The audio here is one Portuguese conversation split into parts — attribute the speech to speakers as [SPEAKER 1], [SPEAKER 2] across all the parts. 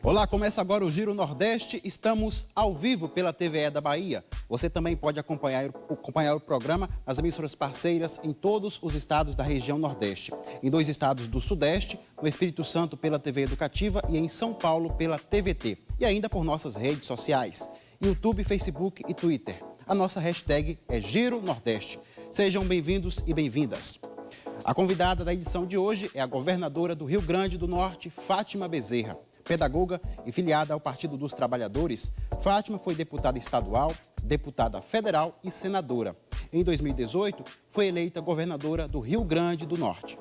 [SPEAKER 1] Olá, começa agora o Giro Nordeste. Estamos ao vivo pela TVE da Bahia. Você também pode acompanhar o programa nas emissoras parceiras em todos os estados da região Nordeste. Em 2 estados do Sudeste, no Espírito Santo pela TV Educativa e em São Paulo pela TVT. E ainda por nossas redes sociais, YouTube, Facebook e Twitter. A nossa hashtag é Giro Nordeste. Sejam bem-vindos e bem-vindas. A convidada da edição de hoje é a governadora do Rio Grande do Norte, Fátima Bezerra. Pedagoga e filiada ao Partido dos Trabalhadores, Fátima foi deputada estadual, deputada federal e senadora. Em 2018, foi eleita governadora do Rio Grande do Norte.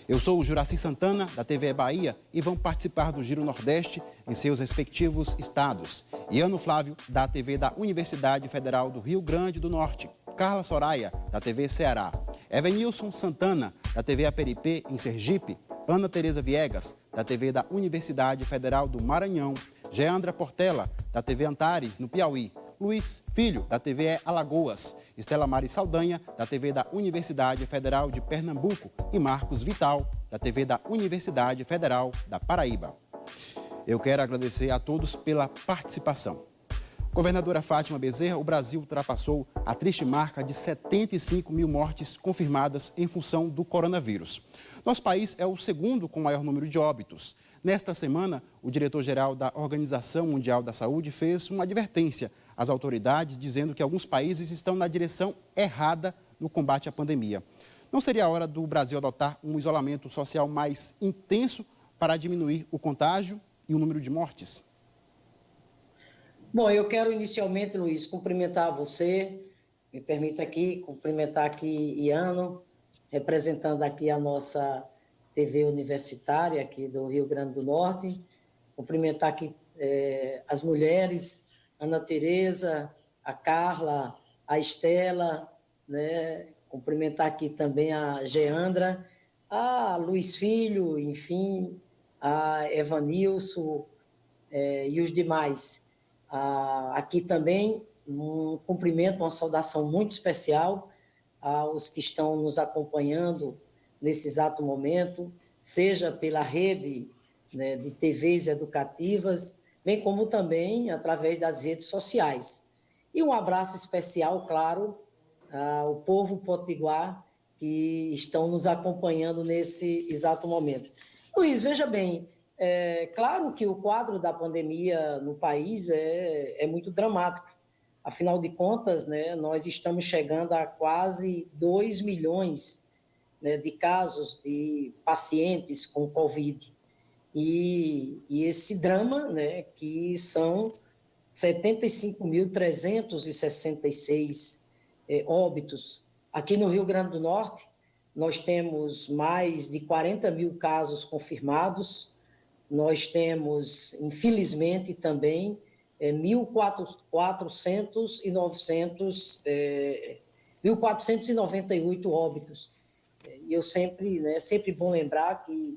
[SPEAKER 1] Eu sou o Juraci Santana, da TVE Bahia, e vão participar do Giro Nordeste em seus respectivos estados. Iano Flávio, da TV da Universidade Federal do Rio Grande do Norte. Carla Soraya, da TV Ceará. Evanilson Santana, da TV Aperipê, em Sergipe. Ana Tereza Viegas, da TV da Universidade Federal do Maranhão. Geandra Portela, da TV Antares, no Piauí. Luiz Filho, da TV Alagoas. Estela Mari Saldanha, da TV da Universidade Federal de Pernambuco. E Marcos Vital, da TV da Universidade Federal da Paraíba. Eu quero agradecer a todos pela participação. Governadora Fátima Bezerra, o Brasil ultrapassou a triste marca de 75 mil mortes confirmadas em função do coronavírus. Nosso país é o segundo com maior número de óbitos. Nesta semana, o diretor-geral da Organização Mundial da Saúde fez uma advertência às autoridades, dizendo que alguns países estão na direção errada no combate à pandemia. Não seria a hora do Brasil adotar um isolamento social mais intenso para diminuir o contágio e o número de mortes?
[SPEAKER 2] Bom, eu quero inicialmente, Luiz, cumprimentar você, me permita aqui, cumprimentar aqui Iano, representando aqui a nossa TV universitária aqui do Rio Grande do Norte, cumprimentar aqui as mulheres, Ana Tereza, a Carla, a Estela, né? Cumprimentar aqui também a Geandra, a Luiz Filho, enfim, a Evanilson e os demais. Aqui também um cumprimento, uma saudação muito especial aos que estão nos acompanhando nesse exato momento, seja pela rede, né, de TVs educativas, bem como também através das redes sociais. E um abraço especial, claro, ao povo potiguar que estão nos acompanhando nesse exato momento. Luiz, veja bem, claro que o quadro da pandemia no país é muito dramático. Afinal de contas, né, nós estamos chegando a quase 2 milhões, né, de casos de pacientes com Covid. E esse drama, né, que são 75.366 óbitos. Aqui no Rio Grande do Norte, nós temos mais de 40 mil casos confirmados. Nós temos, infelizmente, também 1.498 óbitos. E eu sempre, né, sempre bom lembrar que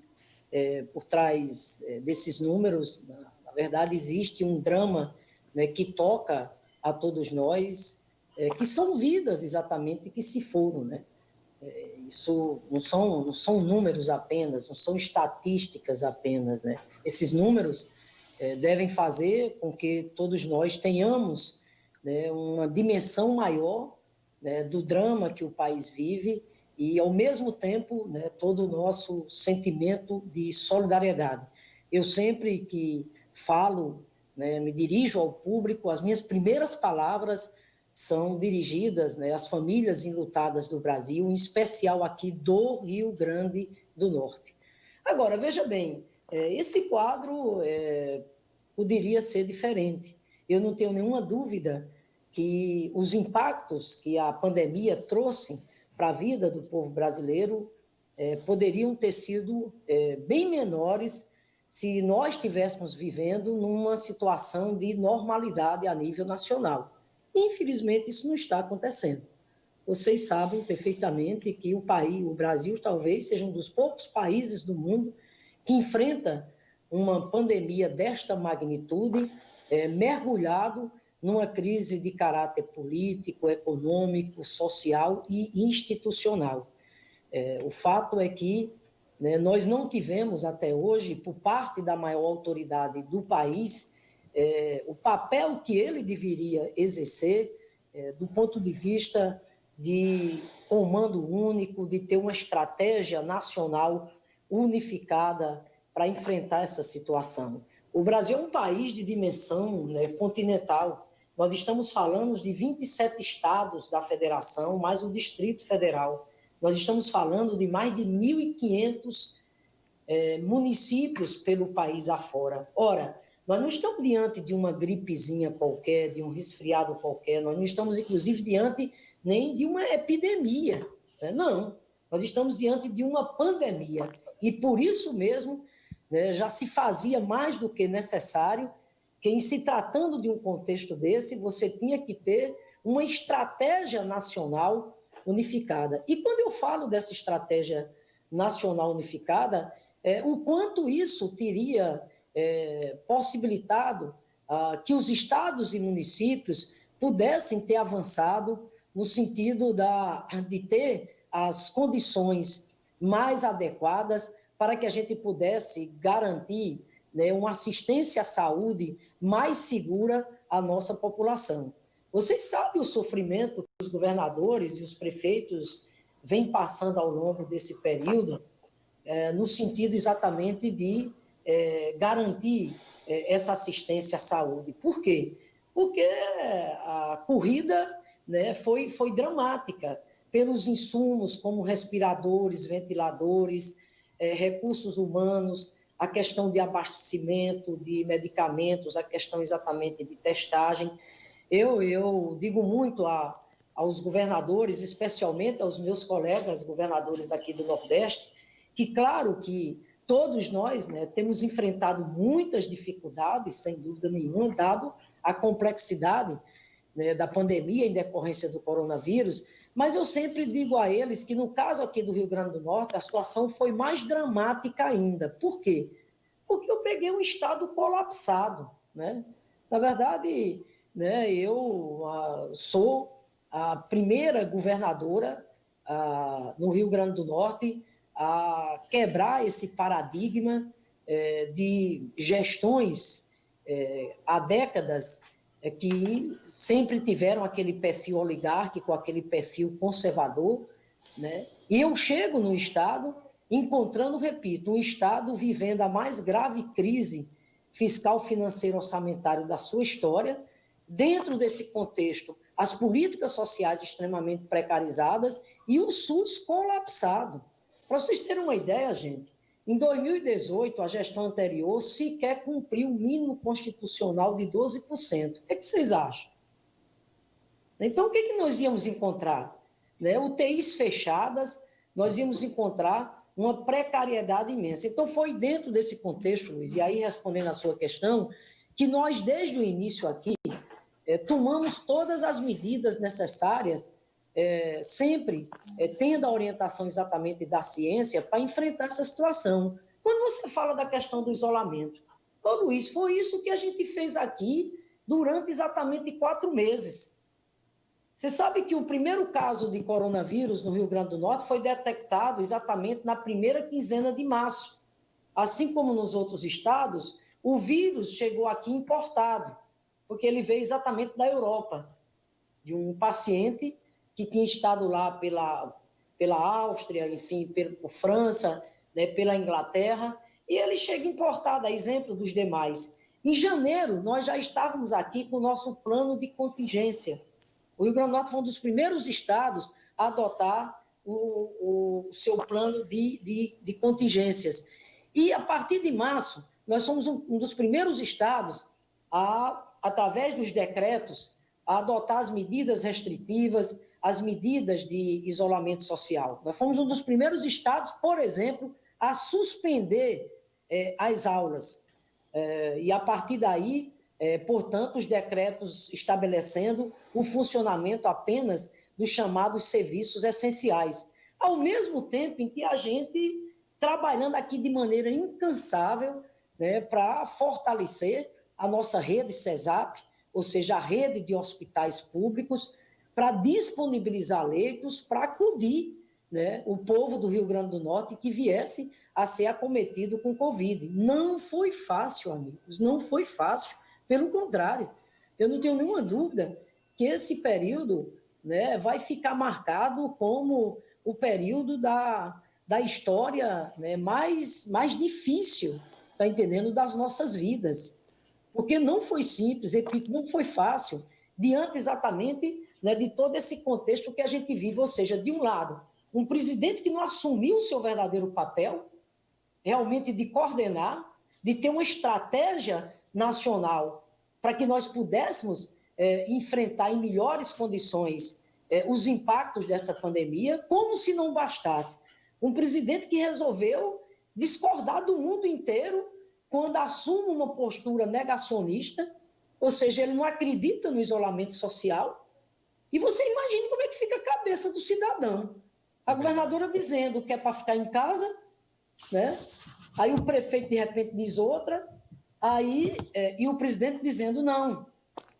[SPEAKER 2] por trás desses números, na verdade, existe um drama, né, que toca a todos nós, que são vidas exatamente que se foram, né? Isso não são números apenas, não são estatísticas apenas, né? Esses números devem fazer com que todos nós tenhamos, né, uma dimensão maior, né, do drama que o país vive e, ao mesmo tempo, né, todo o nosso sentimento de solidariedade. Eu sempre que falo, né, me dirijo ao público, as minhas primeiras palavras são dirigidas, né, às famílias enlutadas do Brasil, em especial aqui do Rio Grande do Norte. Agora, veja bem, esse quadro poderia ser diferente. Eu não tenho nenhuma dúvida que os impactos que a pandemia trouxe para a vida do povo brasileiro poderiam ter sido bem menores se nós estivéssemos vivendo numa situação de normalidade a nível nacional. Infelizmente, isso não está acontecendo. Vocês sabem perfeitamente que o Brasil talvez seja um dos poucos países do mundo que enfrenta uma pandemia desta magnitude, mergulhado numa crise de caráter político, econômico, social e institucional. O fato é que né, nós não tivemos até hoje, por parte da maior autoridade do país, o papel que ele deveria exercer do ponto de vista de comando único, de ter uma estratégia nacional unificada para enfrentar essa situação. O Brasil é um país de dimensão, né, continental. Nós estamos falando de 27 estados da federação, mais o Distrito Federal. Nós estamos falando de mais de 1.500 municípios pelo país afora. Ora, nós não estamos diante de uma gripezinha qualquer, de um resfriado qualquer, nós não estamos, inclusive, diante nem de uma epidemia, né? Não, nós estamos diante de uma pandemia. E, por isso mesmo, né, já se fazia mais do que necessário que, em se tratando de um contexto desse, você tinha que ter uma estratégia nacional unificada. E quando eu falo dessa estratégia nacional unificada, o quanto isso teria possibilitado que os estados e municípios pudessem ter avançado no sentido de ter as condições mais adequadas para que a gente pudesse garantir, né, uma assistência à saúde mais segura à nossa população. Vocês sabem o sofrimento que os governadores e os prefeitos vêm passando ao longo desse período, no sentido exatamente de garantir essa assistência à saúde. Por quê? Porque a corrida, né, foi dramática pelos insumos como respiradores, ventiladores, recursos humanos, a questão de abastecimento de medicamentos, a questão exatamente de testagem. Eu digo muito aos governadores, especialmente aos meus colegas governadores aqui do Nordeste, que, claro que todos nós, né, temos enfrentado muitas dificuldades, sem dúvida nenhuma, dado a complexidade, né, da pandemia em decorrência do coronavírus, mas eu sempre digo a eles que, no caso aqui do Rio Grande do Norte, a situação foi mais dramática ainda. Por quê? Porque eu peguei um estado colapsado, né? Na verdade, né, eu sou a primeira governadora no Rio Grande do Norte a quebrar esse paradigma de gestões há décadas que sempre tiveram aquele perfil oligárquico, aquele perfil conservador, né? E eu chego no Estado encontrando, repito, um Estado vivendo a mais grave crise fiscal, financeira, orçamentária da sua história. Dentro desse contexto, as políticas sociais extremamente precarizadas e o SUS colapsado. Para vocês terem uma ideia, gente, em 2018, a gestão anterior sequer cumpriu o mínimo constitucional de 12%. O que vocês acham? Então, o que nós íamos encontrar? Né? UTIs fechadas, nós íamos encontrar uma precariedade imensa. Então, foi dentro desse contexto, Luiz, e aí respondendo à sua questão, que nós, desde o início aqui, tomamos todas as medidas necessárias, sempre tendo a orientação exatamente da ciência para enfrentar essa situação. Quando você fala da questão do isolamento, ô Luiz, foi isso que a gente fez aqui durante exatamente 4 meses. Você sabe que o primeiro caso de coronavírus no Rio Grande do Norte foi detectado exatamente na primeira quinzena de março. Assim como nos outros estados, o vírus chegou aqui importado, porque ele veio exatamente da Europa, de um paciente que tinha estado lá pela Áustria, enfim, por França, né, pela Inglaterra, e ele chega importado, a exemplo dos demais. Em janeiro, nós já estávamos aqui com o nosso plano de contingência. O Rio Grande do Norte foi um dos primeiros estados a adotar o seu plano de contingências. E, a partir de março, nós somos um dos primeiros estados através dos decretos, a adotar as medidas restritivas, as medidas de isolamento social. Nós fomos um dos primeiros estados, por exemplo, a suspender as aulas. E, a partir daí, portanto, os decretos estabelecendo o funcionamento apenas dos chamados serviços essenciais. Ao mesmo tempo em que a gente, trabalhando aqui de maneira incansável, né, para fortalecer a nossa rede CESAP, ou seja, a rede de hospitais públicos, para disponibilizar leitos para acudir, né, o povo do Rio Grande do Norte que viesse a ser acometido com Covid. Não foi fácil, amigos, não foi fácil. Pelo contrário, eu não tenho nenhuma dúvida que esse período, né, vai ficar marcado como o período da história, né, mais difícil, tá entendendo, das nossas vidas. Porque não foi simples, repito, não foi fácil, diante exatamente, né, de todo esse contexto que a gente vive. Ou seja, de um lado, um presidente que não assumiu o seu verdadeiro papel, realmente de coordenar, de ter uma estratégia nacional para que nós pudéssemos enfrentar em melhores condições os impactos dessa pandemia, como se não bastasse. Um presidente que resolveu discordar do mundo inteiro quando assume uma postura negacionista, ou seja, ele não acredita no isolamento social. E você imagina como é que fica a cabeça do cidadão. A governadora dizendo que é para ficar em casa, né? Aí o prefeito, de repente, diz outra, e o presidente dizendo não,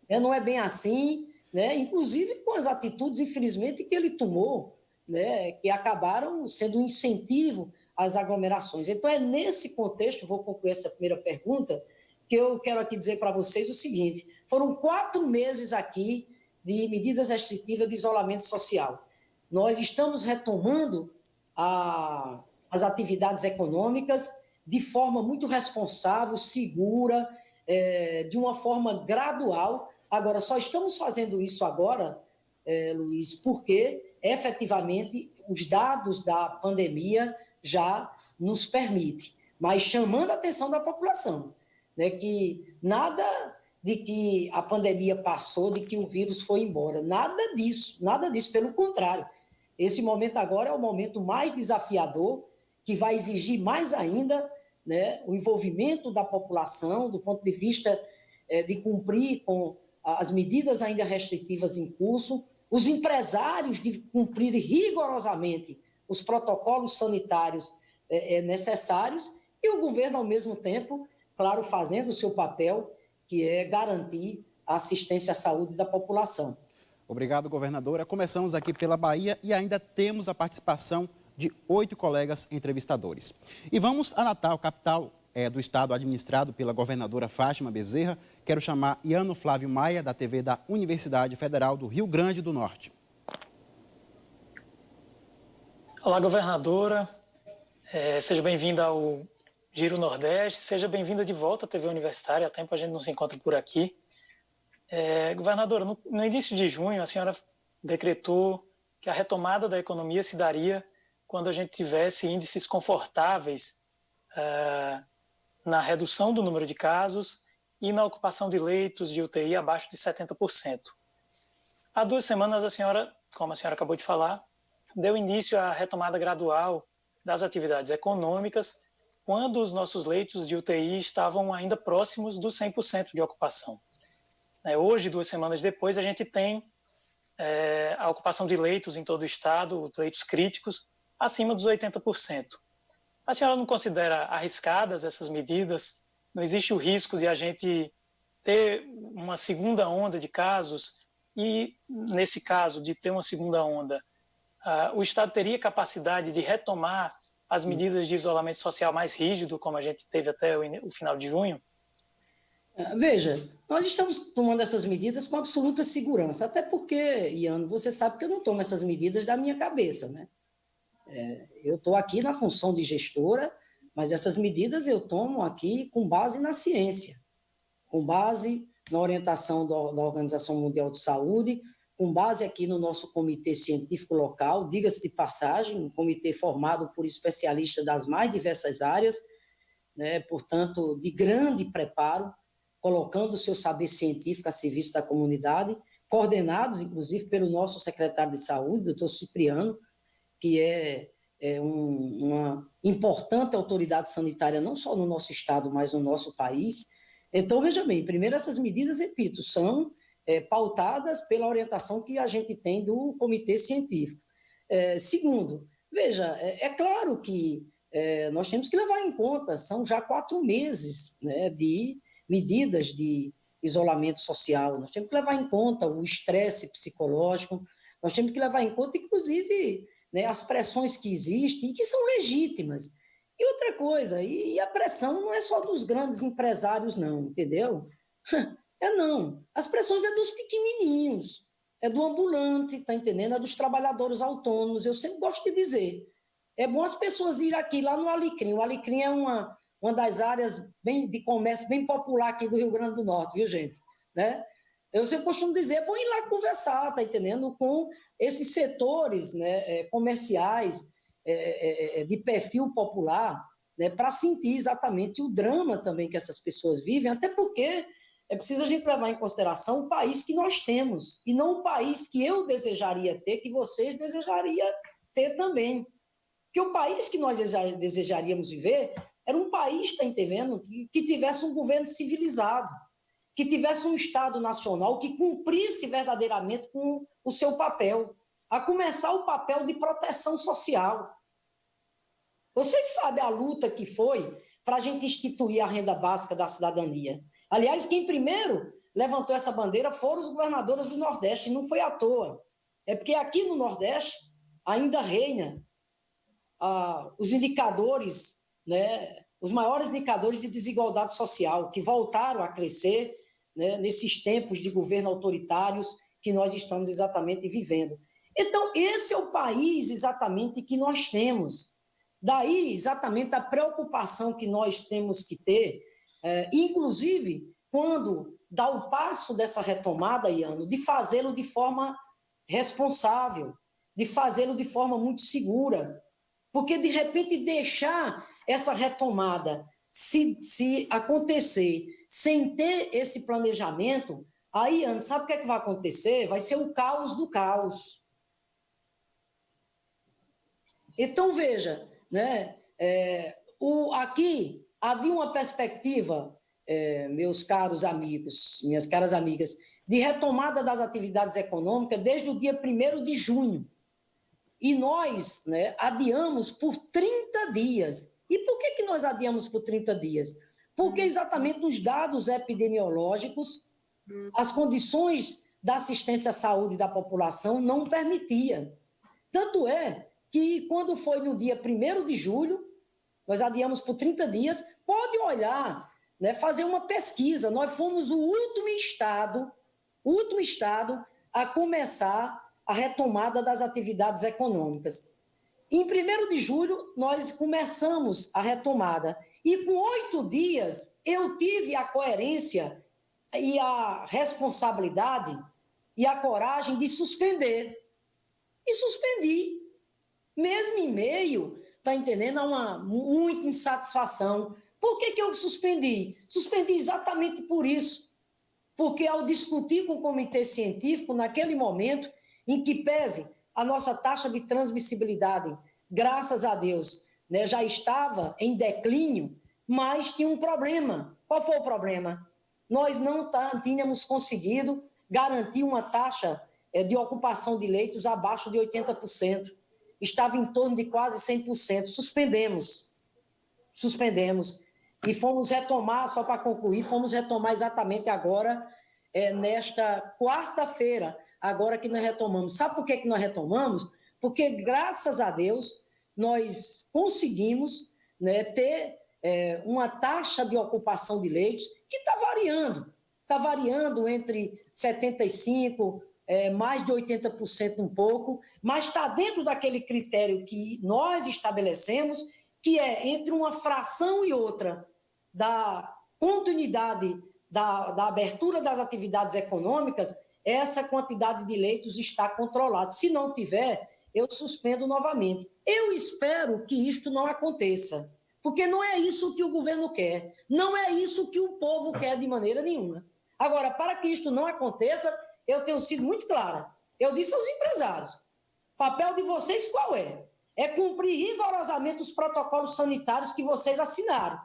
[SPEAKER 2] não é bem assim, né? Inclusive com as atitudes, infelizmente, que ele tomou, né? Que acabaram sendo um incentivo às aglomerações. Então, é nesse contexto, vou concluir essa primeira pergunta, que eu quero aqui dizer para vocês o seguinte: foram 4 meses aqui de medidas restritivas de isolamento social. Nós estamos retomando as atividades econômicas de forma muito responsável, segura, de uma forma gradual. Agora, só estamos fazendo isso agora, Luiz, porque efetivamente os dados da pandemia já nos permitem, mas chamando a atenção da população, né, que nada de que a pandemia passou, de que o vírus foi embora, nada disso, pelo contrário. Esse momento agora é o momento mais desafiador, que vai exigir mais ainda, né, o envolvimento da população, do ponto de vista de cumprir com as medidas ainda restritivas em curso, os empresários de cumprir rigorosamente os protocolos sanitários necessários, e o governo, ao mesmo tempo, claro, fazendo o seu papel, que é garantir a assistência à saúde da população.
[SPEAKER 1] Obrigado, governadora. Começamos aqui pela Bahia e ainda temos a participação de 8 colegas entrevistadores. E vamos a Natal, capital do estado administrado pela governadora Fátima Bezerra. Quero chamar Iano Flávio Maia, da TV da Universidade Federal do Rio Grande do Norte.
[SPEAKER 3] Olá, governadora. Seja bem-vinda ao Giro Nordeste, seja bem-vinda de volta à TV Universitária. Há tempo a gente não se encontra por aqui. Governadora, no início de junho, a senhora decretou que a retomada da economia se daria quando a gente tivesse índices confortáveis na redução do número de casos e na ocupação de leitos de UTI abaixo de 70%. Há 2 semanas, a senhora, como a senhora acabou de falar, deu início à retomada gradual das atividades econômicas, quando os nossos leitos de UTI estavam ainda próximos dos 100% de ocupação. Hoje, 2 semanas depois, a gente tem a ocupação de leitos em todo o estado, leitos críticos, acima dos 80%. A senhora não considera arriscadas essas medidas? Não existe o risco de a gente ter uma segunda onda de casos e, nesse caso, de ter uma segunda onda, o Estado teria capacidade de retomar as medidas de isolamento social mais rígido, como a gente teve até o final de junho?
[SPEAKER 2] Veja, nós estamos tomando essas medidas com absoluta segurança, até porque, Iano, você sabe que eu não tomo essas medidas da minha cabeça, né? Eu estou aqui na função de gestora, mas essas medidas eu tomo aqui com base na ciência, com base na orientação da Organização Mundial de Saúde, com base aqui no nosso comitê científico local, diga-se de passagem, um comitê formado por especialistas das mais diversas áreas, né, portanto, de grande preparo, colocando o seu saber científico a serviço da comunidade, coordenados, inclusive, pelo nosso secretário de Saúde, doutor Cipriano, que é uma importante autoridade sanitária, não só no nosso estado, mas no nosso país. Então, veja bem, primeiro, essas medidas, repito, são pautadas pela orientação que a gente tem do comitê científico. Segundo, veja, é claro que nós temos que levar em conta, são já 4 meses, né, de medidas de isolamento social, nós temos que levar em conta o estresse psicológico, nós temos que levar em conta, inclusive, né, as pressões que existem e que são legítimas. E outra coisa, e a pressão não é só dos grandes empresários, não, entendeu? Não. As pressões é dos pequenininhos, é do ambulante, tá entendendo? É dos trabalhadores autônomos. Eu sempre gosto de dizer. É bom as pessoas irem aqui, lá no Alecrim. O Alecrim é uma das áreas de comércio bem popular aqui do Rio Grande do Norte, viu, gente? Né? Eu sempre costumo dizer, é bom ir lá conversar, tá entendendo? Com esses setores, né, comerciais, de perfil popular, né, para sentir exatamente o drama também que essas pessoas vivem, até porque é preciso a gente levar em consideração o país que nós temos, e não o país que eu desejaria ter, que vocês desejariam ter também. Porque o país que nós desejaríamos viver era um país, está entendendo, que tivesse um governo civilizado, que tivesse um Estado nacional que cumprisse verdadeiramente com o seu papel, a começar o papel de proteção social. Vocês sabem a luta que foi para a gente instituir a renda básica da cidadania. Aliás, quem primeiro levantou essa bandeira foram os governadores do Nordeste, e não foi à toa. É porque aqui no Nordeste ainda reina os indicadores, né, os maiores indicadores de desigualdade social, que voltaram a crescer, né, nesses tempos de governo autoritários que nós estamos exatamente vivendo. Então, esse é o país exatamente que nós temos. Daí, exatamente, a preocupação que nós temos que ter, inclusive, quando dá o passo dessa retomada, Iano, de fazê-lo de forma responsável, de fazê-lo de forma muito segura, porque, de repente, deixar essa retomada se acontecer sem ter esse planejamento, aí, Ana, sabe o que é que vai acontecer? Vai ser o caos do caos. Então, veja, né, aqui havia uma perspectiva, meus caros amigos, minhas caras amigas, de retomada das atividades econômicas desde o dia 1º de junho. E nós, né, adiamos por 30 dias. E por que nós adiamos por 30 dias? Porque exatamente nos dados epidemiológicos, as condições da assistência à saúde da população não permitiam. Tanto é que, quando foi no dia 1º de julho, nós adiamos por 30 dias, pode olhar, né, fazer uma pesquisa. Nós fomos o último estado a começar a retomada das atividades econômicas. Em 1º de julho, nós começamos a retomada. E com 8 dias, eu tive a coerência e a responsabilidade e a coragem de suspender. E suspendi. Mesmo em meio, está entendendo, a uma muita insatisfação. Por que eu suspendi? Suspendi exatamente por isso. Porque, ao discutir com o comitê científico, naquele momento, em que pese a nossa taxa de transmissibilidade, graças a Deus, né, já estava em declínio, mas tinha um problema. Qual foi o problema? Nós não tínhamos conseguido garantir uma taxa de ocupação de leitos abaixo de 80%. Estava em torno de quase 100%. Suspendemos. E fomos retomar, só para concluir, fomos retomar exatamente agora, nesta quarta-feira, agora que nós retomamos. Sabe por que nós retomamos? Porque, graças a Deus, nós conseguimos, né, ter uma taxa de ocupação de leitos que está variando entre 75%, mais de 80% um pouco, mas está dentro daquele critério que nós estabelecemos, que é entre uma fração e outra da continuidade da abertura das atividades econômicas, essa quantidade de leitos está controlada. Se não tiver, eu suspendo novamente. Eu espero que isto não aconteça, porque não é isso que o governo quer, não é isso que o povo quer de maneira nenhuma. Agora, para que isto não aconteça, eu tenho sido muito clara. Eu disse aos empresários, o papel de vocês qual é? É cumprir rigorosamente os protocolos sanitários que vocês assinaram.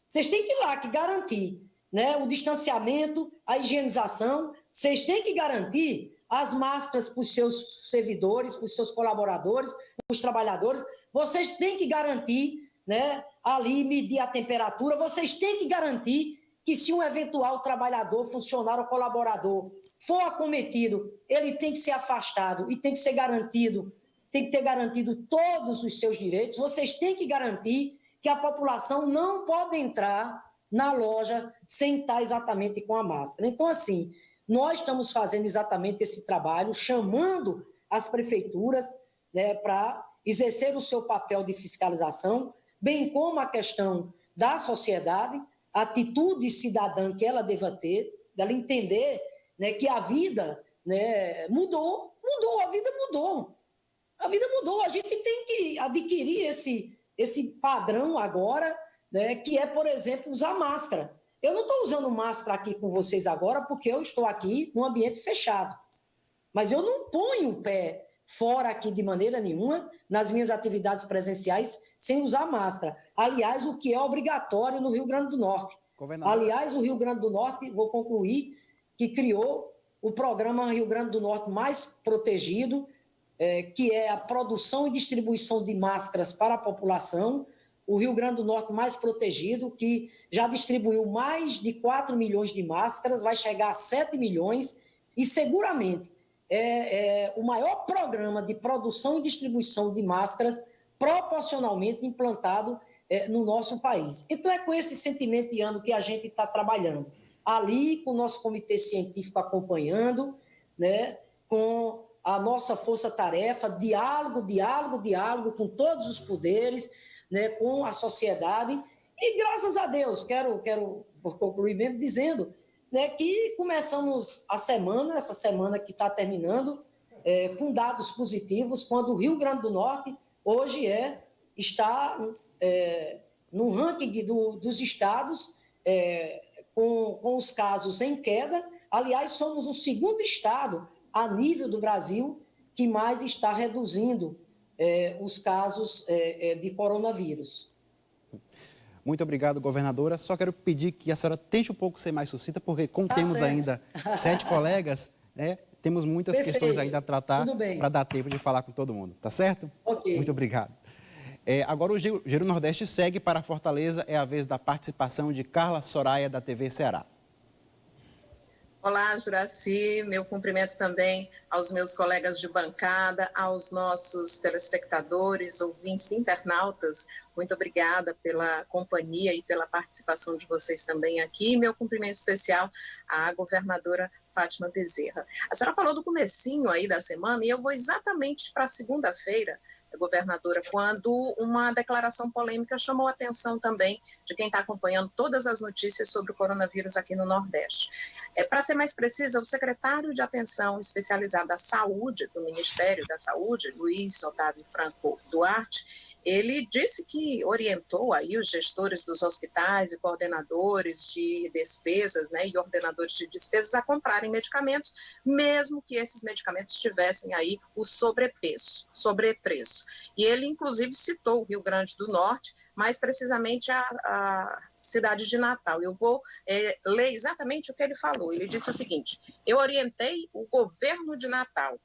[SPEAKER 2] Vocês têm que ir lá, que garantir, né, o distanciamento, a higienização, vocês têm que garantir as máscaras para os seus servidores, para os seus colaboradores, para os trabalhadores, vocês têm que garantir, né, ali medir a temperatura, vocês têm que garantir que, se um eventual trabalhador, funcionário ou colaborador for acometido, ele tem que ser afastado e tem que ser garantido, tem que ter garantido todos os seus direitos, vocês têm que garantir que a população não pode entrar na loja sem estar exatamente com a máscara. Então, assim, nós estamos fazendo exatamente esse trabalho, chamando as prefeituras, né, para exercer o seu papel de fiscalização, bem como a questão da sociedade, a atitude cidadã que ela deva ter, dela entender, né, que a vida, né, mudou, a vida mudou. A vida mudou, a gente tem que adquirir esse padrão agora, né, que é, por exemplo, usar máscara. Eu não estou usando máscara aqui com vocês agora porque eu estou aqui num ambiente fechado. Mas eu não ponho o pé fora aqui de maneira nenhuma nas minhas atividades presenciais sem usar máscara. Aliás, o que é obrigatório no Rio Grande do Norte. Aliás, o Rio Grande do Norte, vou concluir, que criou o programa Rio Grande do Norte Mais Protegido, que é a produção e distribuição de máscaras para a população. O Rio Grande do Norte Mais Protegido, que já distribuiu mais de 4 milhões de máscaras, vai chegar a 7 milhões e seguramente é o maior programa de produção e distribuição de máscaras proporcionalmente implantado no nosso país. Então, é com esse sentimento de ano que a gente está trabalhando. Ali, com o nosso comitê científico acompanhando, né, com a nossa força-tarefa, diálogo com todos os poderes, né, com a sociedade. E, graças a Deus, quero concluir mesmo dizendo, né, que começamos essa semana que está terminando, com dados positivos, quando o Rio Grande do Norte hoje está no ranking dos estados com os casos em queda. Aliás, somos o segundo estado a nível do Brasil que mais está reduzindo os casos de coronavírus.
[SPEAKER 1] Muito obrigado, governadora. Só quero pedir que a senhora tente um pouco ser mais sucinta, porque como temos
[SPEAKER 2] certo.
[SPEAKER 1] ainda 7 colegas, né, temos muitas questões ainda a tratar para dar tempo de falar com todo mundo. Tá certo?
[SPEAKER 2] Ok.
[SPEAKER 1] Muito obrigado. Agora o Giro Nordeste segue para Fortaleza. É a vez da participação de Carla Soraya, da TV Ceará.
[SPEAKER 4] Olá, Juraci, meu cumprimento também aos meus colegas de bancada, aos nossos telespectadores, ouvintes, internautas. Muito obrigada pela companhia e pela participação de vocês também aqui. Meu cumprimento especial à governadora Fátima Bezerra. A senhora falou do comecinho aí da semana e eu vou exatamente para segunda-feira, governadora, quando uma declaração polêmica chamou a atenção também de quem está acompanhando todas as notícias sobre o coronavírus aqui no Nordeste. Para ser mais precisa, o secretário de Atenção Especializada à Saúde do Ministério da Saúde, Luiz Otávio Franco Duarte, ele disse que orientou aí os gestores dos hospitais e coordenadores de despesas, né, e ordenadores de despesas a comprarem medicamentos, mesmo que esses medicamentos tivessem aí o sobrepreço. E ele, inclusive, citou o Rio Grande do Norte, mais precisamente a cidade de Natal. Eu vou ler exatamente o que ele falou. Ele disse o seguinte: eu orientei o governo de Natal.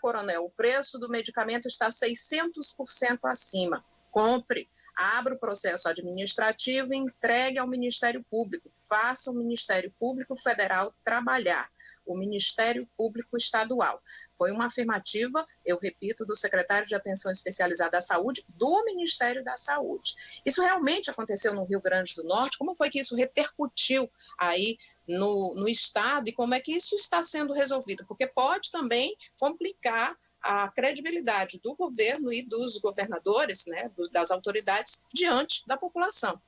[SPEAKER 4] Coronel, o preço do medicamento está 600% acima. Compre, abra o processo administrativo e entregue ao Ministério Público. Faça o Ministério Público Federal trabalhar. O Ministério Público Estadual. Foi uma afirmativa, eu repito, do secretário de Atenção Especializada à Saúde, do Ministério da Saúde. Isso realmente aconteceu no Rio Grande do Norte? Como foi que isso repercutiu aí no Estado e como é que isso está sendo resolvido? Porque pode também complicar a credibilidade do governo e dos governadores, né, das autoridades, diante da população.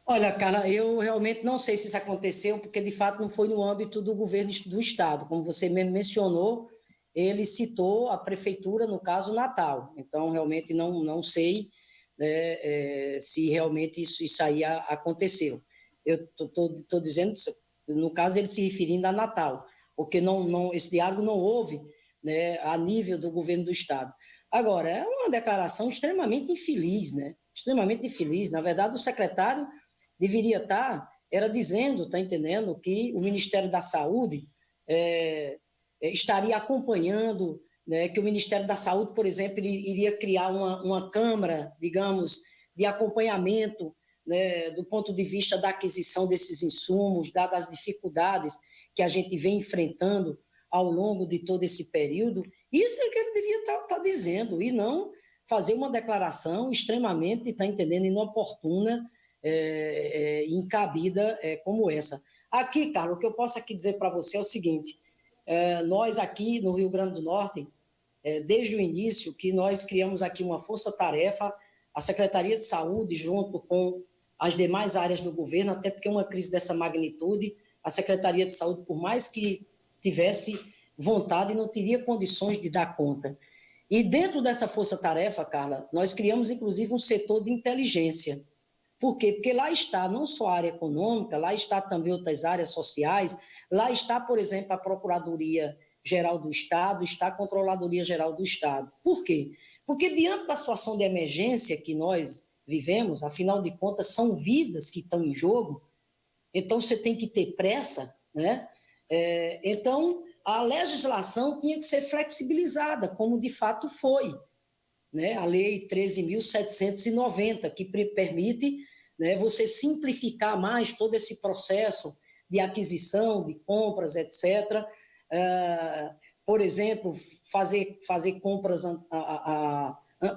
[SPEAKER 2] Olha, Carla, eu realmente não sei se isso aconteceu, porque de fato não foi no âmbito do governo do Estado. Como você mesmo mencionou, ele citou a prefeitura, no caso, Natal. Então, realmente não sei, né, se realmente isso aí aconteceu. Eu estou dizendo, no caso, ele se referindo a Natal, porque esse diálogo não houve, né, a nível do governo do Estado. Agora, é uma declaração extremamente infeliz, né? Extremamente infeliz. Na verdade, o secretário deveria estar dizendo, está entendendo, que o Ministério da Saúde estaria acompanhando, né, que o Ministério da Saúde, por exemplo, iria criar uma câmara, digamos, de acompanhamento, né, do ponto de vista da aquisição desses insumos, dadas as dificuldades que a gente vem enfrentando ao longo de todo esse período. Isso é que ele devia estar dizendo, e não fazer uma declaração extremamente, está entendendo, inoportuna, incabida como essa. Aqui, Carlos, o que eu posso aqui dizer para você é o seguinte, nós aqui no Rio Grande do Norte, desde o início, que nós criamos aqui uma força-tarefa, a Secretaria de Saúde, junto com as demais áreas do governo, até porque uma crise dessa magnitude, a Secretaria de Saúde, por mais que tivesse vontade, não teria condições de dar conta. E dentro dessa força-tarefa, Carla, nós criamos, inclusive, um setor de inteligência. Por quê? Porque lá está não só a área econômica, lá está também outras áreas sociais, lá está, por exemplo, a Procuradoria-Geral do Estado, está a Controladoria-Geral do Estado. Por quê? Porque diante da situação de emergência que nós vivemos, afinal de contas, são vidas que estão em jogo, então você tem que ter pressa, né? Então, a legislação tinha que ser flexibilizada, como de fato foi, né? A Lei 13.790, que permite, né, você simplificar mais todo esse processo de aquisição, de compras, etc. Por exemplo, fazer compras,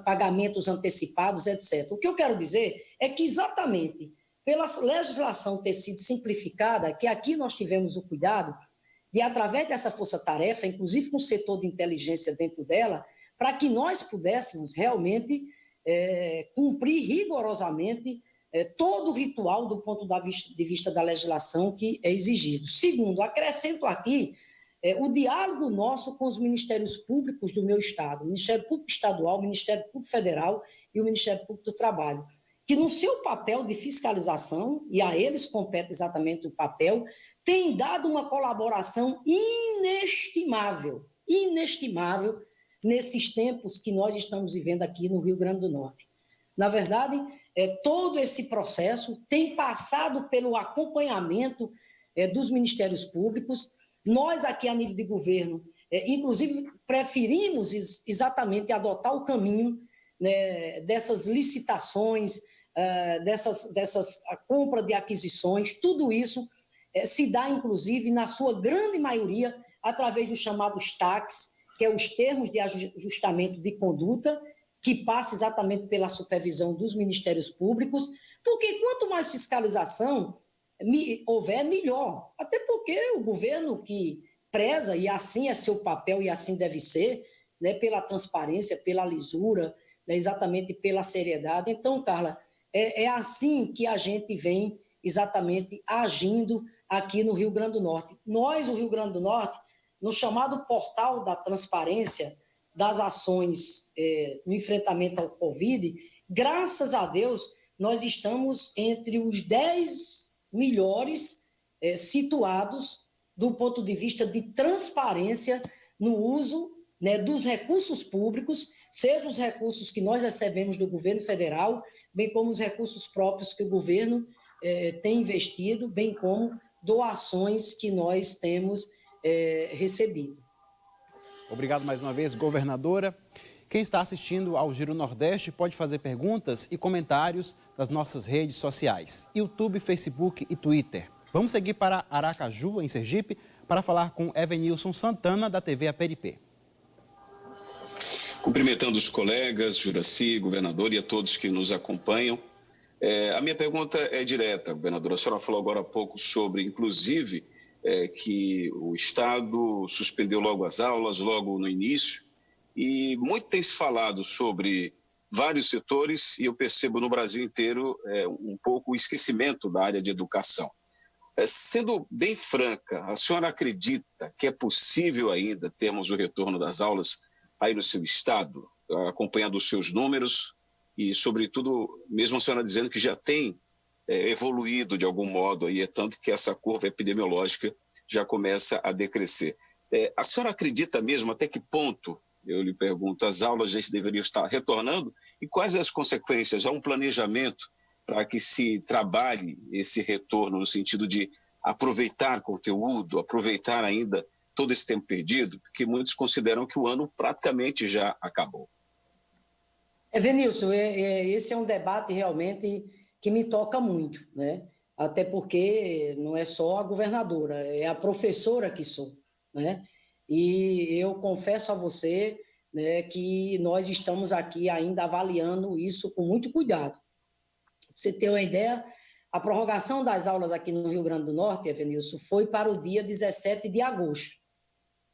[SPEAKER 2] pagamentos antecipados, etc. O que eu quero dizer é que exatamente pela legislação ter sido simplificada, que aqui nós tivemos o cuidado de, através dessa força-tarefa, inclusive com o setor de inteligência dentro dela, para que nós pudéssemos realmente cumprir rigorosamente todo o ritual do ponto de vista da legislação que é exigido. Segundo, acrescento aqui o diálogo nosso com os ministérios públicos do meu estado, o Ministério Público Estadual, o Ministério Público Federal e o Ministério Público do Trabalho, que no seu papel de fiscalização, e a eles compete exatamente o papel, tem dado uma colaboração inestimável nesses tempos que nós estamos vivendo aqui no Rio Grande do Norte. Na verdade, todo esse processo tem passado pelo acompanhamento dos ministérios públicos. Nós aqui a nível de governo, inclusive, preferimos exatamente adotar o caminho, né, dessas licitações, a compra de aquisições, tudo isso se dá, inclusive, na sua grande maioria, através dos chamados TACs, que é os termos de ajustamento de conduta, que passa exatamente pela supervisão dos ministérios públicos, porque quanto mais fiscalização houver, melhor. Até porque o governo que preza, e assim é seu papel e assim deve ser, né, pela transparência, pela lisura, né, exatamente pela seriedade. Então, Carla, é assim que a gente vem exatamente agindo aqui no Rio Grande do Norte. Nós, o Rio Grande do Norte, no chamado portal da transparência das ações no enfrentamento ao Covid, graças a Deus, nós estamos entre os 10 melhores situados do ponto de vista de transparência no uso, né, dos recursos públicos, seja os recursos que nós recebemos do governo federal, bem como os recursos próprios que o governo tem investido, bem como doações que nós temos recebido.
[SPEAKER 1] Obrigado mais uma vez, governadora. Quem está assistindo ao Giro Nordeste pode fazer perguntas e comentários nas nossas redes sociais, YouTube, Facebook e Twitter. Vamos seguir para Aracaju, em Sergipe, para falar com Evenilson Santana, da TV Aperipê.
[SPEAKER 5] Cumprimentando os colegas, Juraci, governador e a todos que nos acompanham. A minha pergunta é direta, governadora. A senhora falou agora há pouco sobre, inclusive, que o Estado suspendeu logo as aulas, logo no início, e muito tem se falado sobre vários setores, e eu percebo no Brasil inteiro um pouco o esquecimento da área de educação. Sendo bem franca, a senhora acredita que é possível ainda termos o retorno das aulas aí no seu estado, acompanhando os seus números e, sobretudo, mesmo a senhora dizendo que já tem evoluído de algum modo, aí, é tanto que essa curva epidemiológica já começa a decrescer. A senhora acredita mesmo até que ponto, eu lhe pergunto, as aulas já deveriam estar retornando e quais as consequências? Há um planejamento para que se trabalhe esse retorno no sentido de aproveitar conteúdo, aproveitar ainda todo esse tempo perdido, porque muitos consideram que o ano praticamente já acabou.
[SPEAKER 2] Evenilson, esse é um debate realmente que me toca muito, né? Até porque não é só a governadora, é a professora que sou, né? E eu confesso a você, né, que nós estamos aqui ainda avaliando isso com muito cuidado. Pra você ter uma ideia, a prorrogação das aulas aqui no Rio Grande do Norte, Evanilson, foi para o dia 17 de agosto.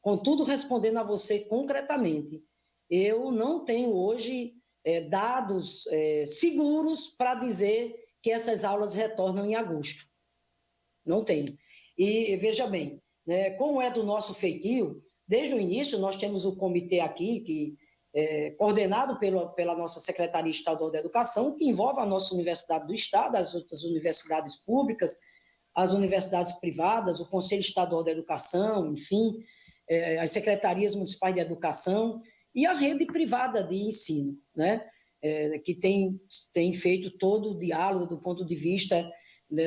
[SPEAKER 2] Contudo, respondendo a você concretamente, eu não tenho hoje dados seguros para dizer que essas aulas retornam em agosto. Não tenho. E veja bem, né, como é do nosso feitio, desde o início nós temos o comitê aqui, que coordenado pela nossa Secretaria Estadual da Educação, que envolve a nossa Universidade do Estado, as outras universidades públicas, as universidades privadas, o Conselho Estadual da Educação, enfim, as secretarias municipais de educação e a rede privada de ensino, né? Que tem feito todo o diálogo do ponto de vista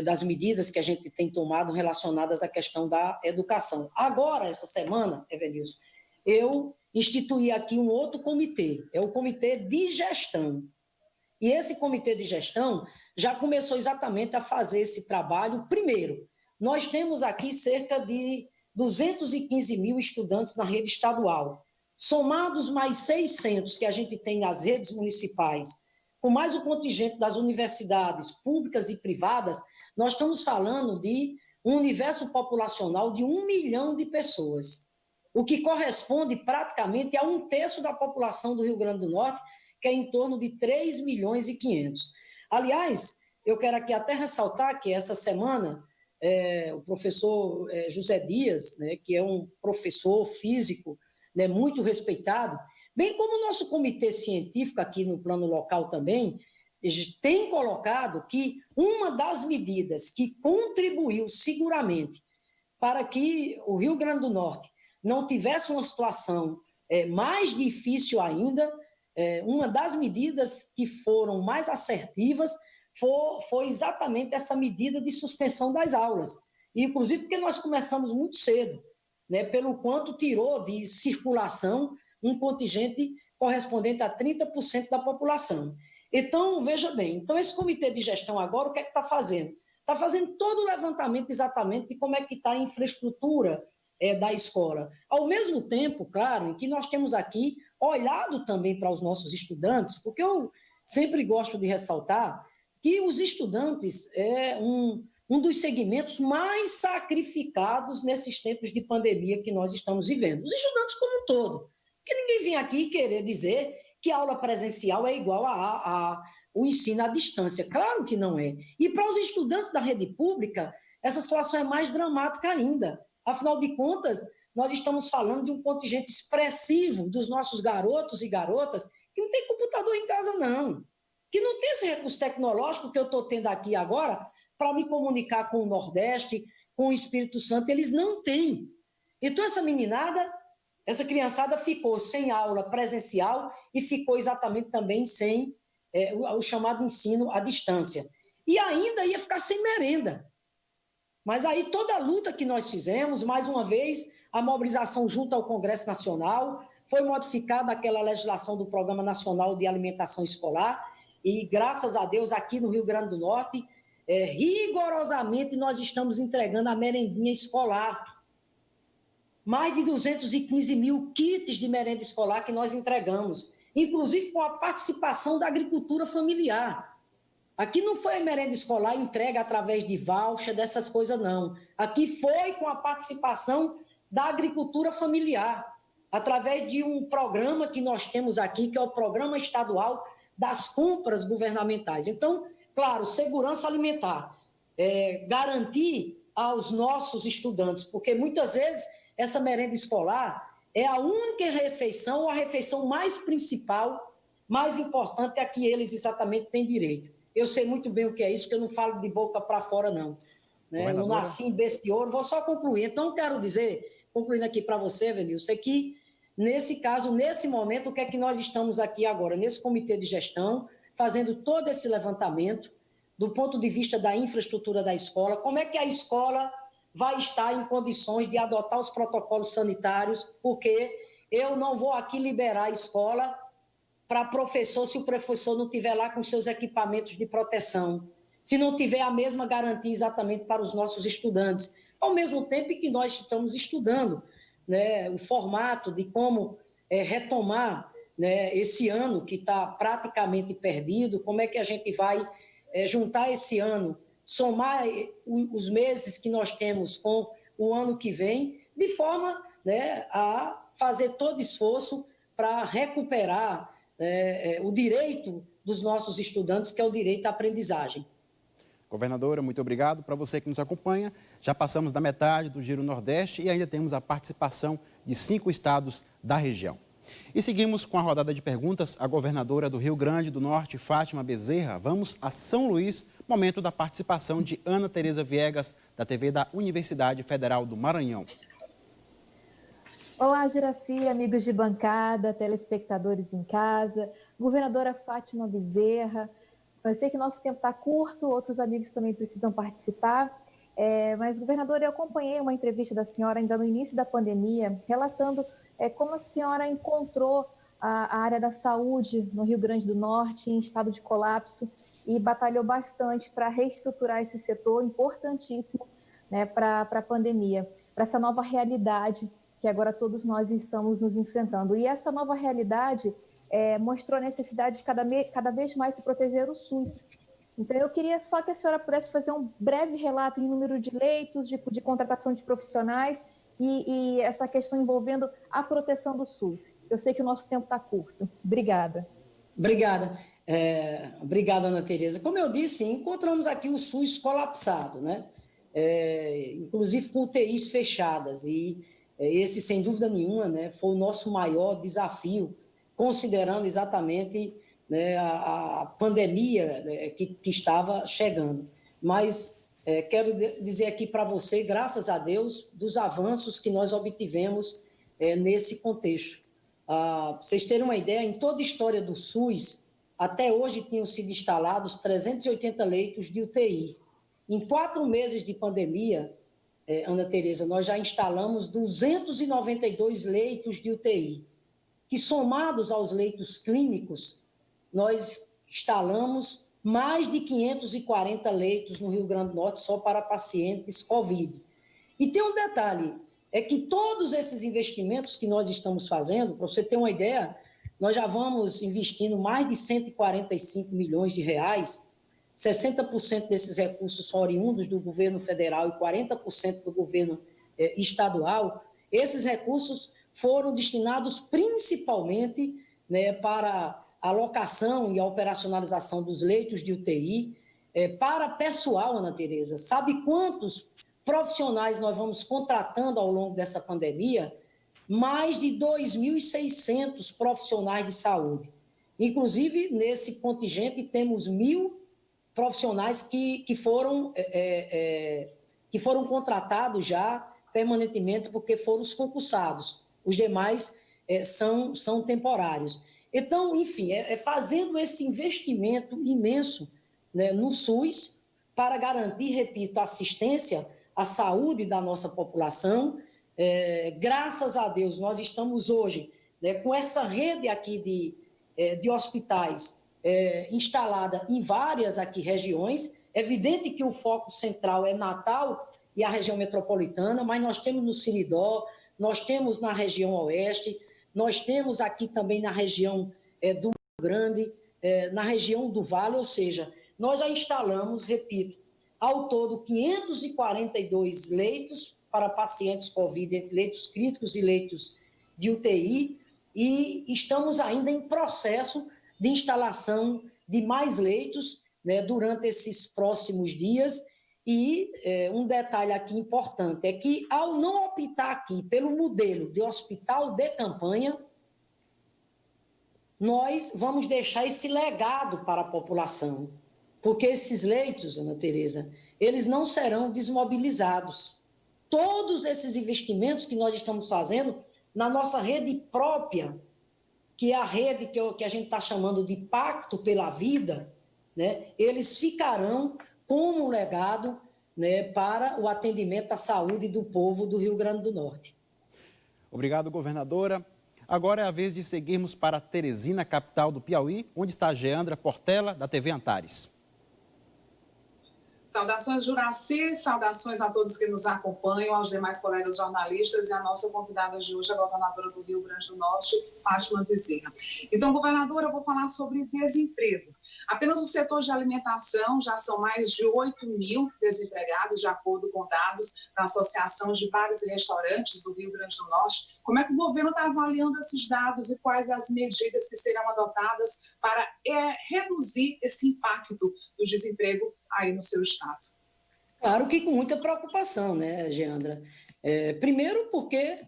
[SPEAKER 2] das medidas que a gente tem tomado relacionadas à questão da educação. Agora, essa semana, Evanilson, eu instituí aqui um outro comitê, é o Comitê de Gestão. E esse Comitê de Gestão já começou exatamente a fazer esse trabalho. Primeiro, nós temos aqui cerca de 215 mil estudantes na rede estadual, somados mais 600 que a gente tem nas redes municipais, com mais o contingente das universidades públicas e privadas, nós estamos falando de um universo populacional de 1 milhão de pessoas, o que corresponde praticamente a 1/3 da população do Rio Grande do Norte, que é em torno de 3 milhões e 500. Aliás, eu quero aqui até ressaltar que essa semana o professor José Dias, né, que é um professor físico, né, muito respeitado, bem como o nosso comitê científico aqui no plano local também, tem colocado que uma das medidas que contribuiu seguramente para que o Rio Grande do Norte não tivesse uma situação mais difícil ainda, uma das medidas que foram mais assertivas foi exatamente essa medida de suspensão das aulas. Inclusive porque nós começamos muito cedo, né, pelo quanto tirou de circulação um contingente correspondente a 30% da população. Então, veja bem, então esse comitê de gestão agora, o que é que está fazendo? Está fazendo todo o levantamento exatamente de como é que está a infraestrutura da escola. Ao mesmo tempo, claro, em que nós temos aqui olhado também para os nossos estudantes, porque eu sempre gosto de ressaltar que os estudantes é um dos segmentos mais sacrificados nesses tempos de pandemia que nós estamos vivendo. Os estudantes como um todo. Porque ninguém vem aqui querer dizer que a aula presencial é igual ao ensino à distância. Claro que não é. E para os estudantes da rede pública, essa situação é mais dramática ainda. Afinal de contas, nós estamos falando de um contingente expressivo dos nossos garotos e garotas que não tem computador em casa, não. Que não tem esse recurso tecnológico que eu estou tendo aqui agora para me comunicar com o Nordeste, com o Espírito Santo. Eles não têm. Então, essa criançada ficou sem aula presencial e ficou exatamente também sem o chamado ensino à distância. E ainda ia ficar sem merenda. Mas aí toda a luta que nós fizemos, mais uma vez, a mobilização junto ao Congresso Nacional, foi modificada aquela legislação do Programa Nacional de Alimentação Escolar e, graças a Deus, aqui no Rio Grande do Norte, rigorosamente nós estamos entregando a merendinha escolar. Mais de 215 mil kits de merenda escolar que nós entregamos, inclusive com a participação da agricultura familiar. Aqui não foi a merenda escolar entregue através de voucher, dessas coisas, não. Aqui foi com a participação da agricultura familiar, através de um programa que nós temos aqui, que é o Programa Estadual das Compras Governamentais. Então, claro, segurança alimentar, garantir aos nossos estudantes, porque muitas vezes essa merenda escolar é a única refeição, ou a refeição mais principal, mais importante, a que eles exatamente têm direito. Eu sei muito bem o que é isso, porque eu não falo de boca para fora, não. Né? Eu não nasci em berço de ouro, vou só concluir. Então, quero dizer, concluindo aqui para você, Evanilson, é que, nesse caso, nesse momento, o que é que nós estamos aqui agora, nesse comitê de gestão, fazendo todo esse levantamento, do ponto de vista da infraestrutura da escola, como é que a escola vai estar em condições de adotar os protocolos sanitários, porque eu não vou aqui liberar a escola para professor, se o professor não estiver lá com seus equipamentos de proteção, se não tiver a mesma garantia exatamente para os nossos estudantes, ao mesmo tempo em que nós estamos estudando, né, o formato de como retomar, né, esse ano que está praticamente perdido, como é que a gente vai juntar esse ano, somar os meses que nós temos com o ano que vem, de forma, né, a fazer todo esforço para recuperar o direito dos nossos estudantes, que é o direito à aprendizagem.
[SPEAKER 1] Governadora, muito obrigado. Para você que nos acompanha, já passamos da metade do Giro Nordeste e ainda temos a participação de 5 estados da região. E seguimos com a rodada de perguntas à governadora do Rio Grande do Norte, Fátima Bezerra. Vamos a São Luís, momento da participação de Ana Tereza Viegas, da TV da Universidade Federal do Maranhão.
[SPEAKER 6] Olá, Juraci, amigos de bancada, telespectadores em casa, governadora Fátima Bezerra. Eu sei que nosso tempo está curto, outros amigos também precisam participar, mas, governadora, eu acompanhei uma entrevista da senhora ainda no início da pandemia, relatando como a senhora encontrou a área da saúde no Rio Grande do Norte em estado de colapso e batalhou bastante para reestruturar esse setor importantíssimo, né, para a pandemia, para essa nova realidade que agora todos nós estamos nos enfrentando. E essa nova realidade mostrou a necessidade de cada vez mais se proteger o SUS. Então, eu queria só que a senhora pudesse fazer um breve relato em número de leitos, de contratação de profissionais e essa questão envolvendo a proteção do SUS. Eu sei que o nosso tempo está curto. Obrigada.
[SPEAKER 2] Obrigada. Obrigada, Ana Tereza. Como eu disse, encontramos aqui o SUS colapsado, né? Inclusive com UTIs fechadas. E esse, sem dúvida nenhuma, né, foi o nosso maior desafio, considerando exatamente, né, a pandemia, né, que estava chegando. Mas quero dizer aqui para você, graças a Deus, dos avanços que nós obtivemos nesse contexto. Para vocês terem uma ideia, em toda a história do SUS, até hoje tinham sido instalados 380 leitos de UTI. Em 4 meses de pandemia, Ana Tereza, nós já instalamos 292 leitos de UTI, que somados aos leitos clínicos, nós instalamos mais de 540 leitos no Rio Grande do Norte só para pacientes Covid. E tem um detalhe, é que todos esses investimentos que nós estamos fazendo, para você ter uma ideia, nós já vamos investindo mais de 145 milhões de reais, 60% desses recursos são oriundos do governo federal e 40% do governo estadual. Esses recursos foram destinados principalmente, né, para a alocação e a operacionalização dos leitos de UTI, para pessoal, Ana Tereza. Sabe quantos profissionais nós vamos contratando ao longo dessa pandemia? Mais de 2.600 profissionais de saúde. Inclusive, nesse contingente, temos 1.000 profissionais que foram contratados já permanentemente, porque foram os concursados. Os demais são temporários. Então, enfim, fazendo esse investimento imenso, né, no SUS para garantir, repito, a assistência à saúde da nossa população. Graças a Deus, nós estamos hoje, né, com essa rede aqui de hospitais instalada em várias aqui regiões. É evidente que o foco central é Natal e a região metropolitana, mas nós temos no Seridó, nós temos na região oeste, nós temos aqui também na região do Rio Grande, na região do Vale, ou seja, nós já instalamos, repito, ao todo 542 leitos para pacientes Covid, entre leitos críticos e leitos de UTI, e estamos ainda em processo de instalação de mais leitos, né, durante esses próximos dias. E um detalhe aqui importante é que, ao não optar aqui pelo modelo de hospital de campanha, nós vamos deixar esse legado para a população, porque esses leitos, Ana Tereza, eles não serão desmobilizados. Todos esses investimentos que nós estamos fazendo na nossa rede própria, que é a rede que a gente está chamando de Pacto pela Vida, né, eles ficarão como um legado, né, para o atendimento à saúde do povo do Rio Grande do Norte.
[SPEAKER 1] Obrigado, governadora. Agora é a vez de seguirmos para Teresina, capital do Piauí, onde está a Geandra Portela, da TV Antares.
[SPEAKER 7] Saudações, Juraci, saudações a todos que nos acompanham, aos demais colegas jornalistas e a nossa convidada de hoje, a governadora do Rio Grande do Norte, Fátima Bezerra. Então, governadora, eu vou falar sobre desemprego. Apenas no setor de alimentação já são mais de 8 mil desempregados, de acordo com dados da Associação de Bares e Restaurantes do Rio Grande do Norte. Como é que o governo está avaliando esses dados e quais as medidas que serão adotadas para reduzir esse impacto do desemprego aí no seu estado?
[SPEAKER 2] Claro que com muita preocupação, né, Geandra? Primeiro porque,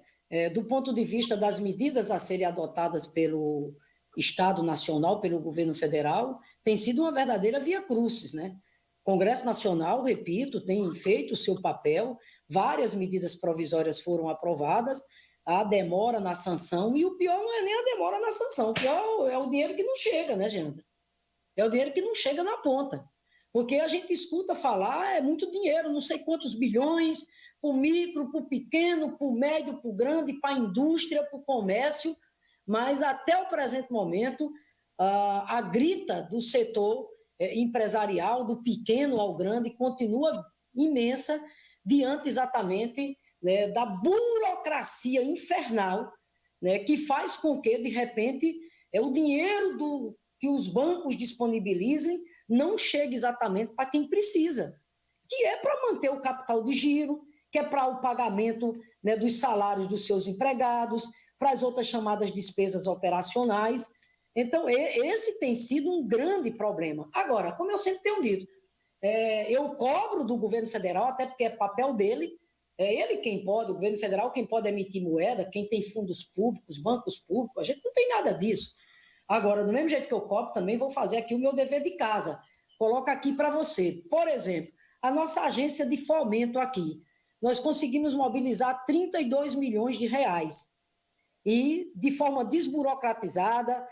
[SPEAKER 2] do ponto de vista das medidas a serem adotadas pelo Estado Nacional, pelo governo federal, tem sido uma verdadeira via crucis, né? O Congresso Nacional, repito, tem feito o seu papel, várias medidas provisórias foram aprovadas, a demora na sanção, e o pior não é nem a demora na sanção, o pior é o dinheiro que não chega, né, Geandra? É o dinheiro que não chega na ponta. Porque a gente escuta falar, é muito dinheiro, não sei quantos bilhões, para o micro, para o pequeno, para o médio, para o grande, para a indústria, para o comércio, mas até o presente momento, a grita do setor empresarial, do pequeno ao grande, continua imensa diante exatamente, né, da burocracia infernal, né, que faz com que, de repente, o dinheiro que os bancos disponibilizem não chegue exatamente para quem precisa, que é para manter o capital de giro, que é para o pagamento, né, dos salários dos seus empregados, para as outras chamadas despesas operacionais. Então, esse tem sido um grande problema. Agora, como eu sempre tenho dito, eu cobro do governo federal, até porque é papel dele, é ele quem pode, o governo federal, quem pode emitir moeda, quem tem fundos públicos, bancos públicos, a gente não tem nada disso. Agora, do mesmo jeito que eu cobro, também vou fazer aqui o meu dever de casa. Coloco aqui para você. Por exemplo, a nossa agência de fomento aqui, nós conseguimos mobilizar 32 milhões de reais. E, de forma desburocratizada,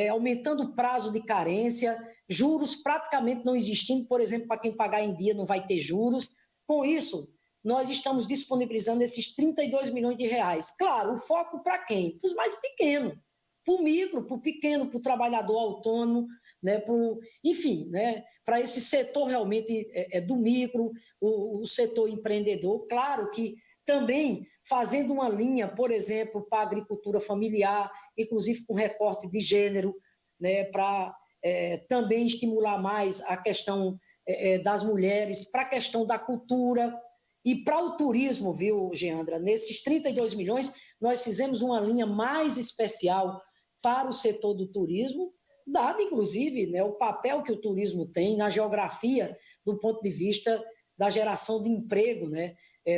[SPEAKER 2] aumentando o prazo de carência, juros praticamente não existindo, por exemplo, para quem pagar em dia não vai ter juros. Com isso, nós estamos disponibilizando esses 32 milhões de reais. Claro, o foco para quem? Para os mais pequenos. Para o micro, para o pequeno, para o trabalhador autônomo, né, enfim, né, para esse setor realmente do micro, o setor empreendedor. Claro que também fazendo uma linha, por exemplo, para a agricultura familiar, inclusive com recorte de gênero, né, para também estimular mais a questão das mulheres, para a questão da cultura e para o turismo, viu, Geandra? Nesses 32 milhões, nós fizemos uma linha mais especial para o setor do turismo, dado, inclusive, né, o papel que o turismo tem na geografia do ponto de vista da geração de emprego, né,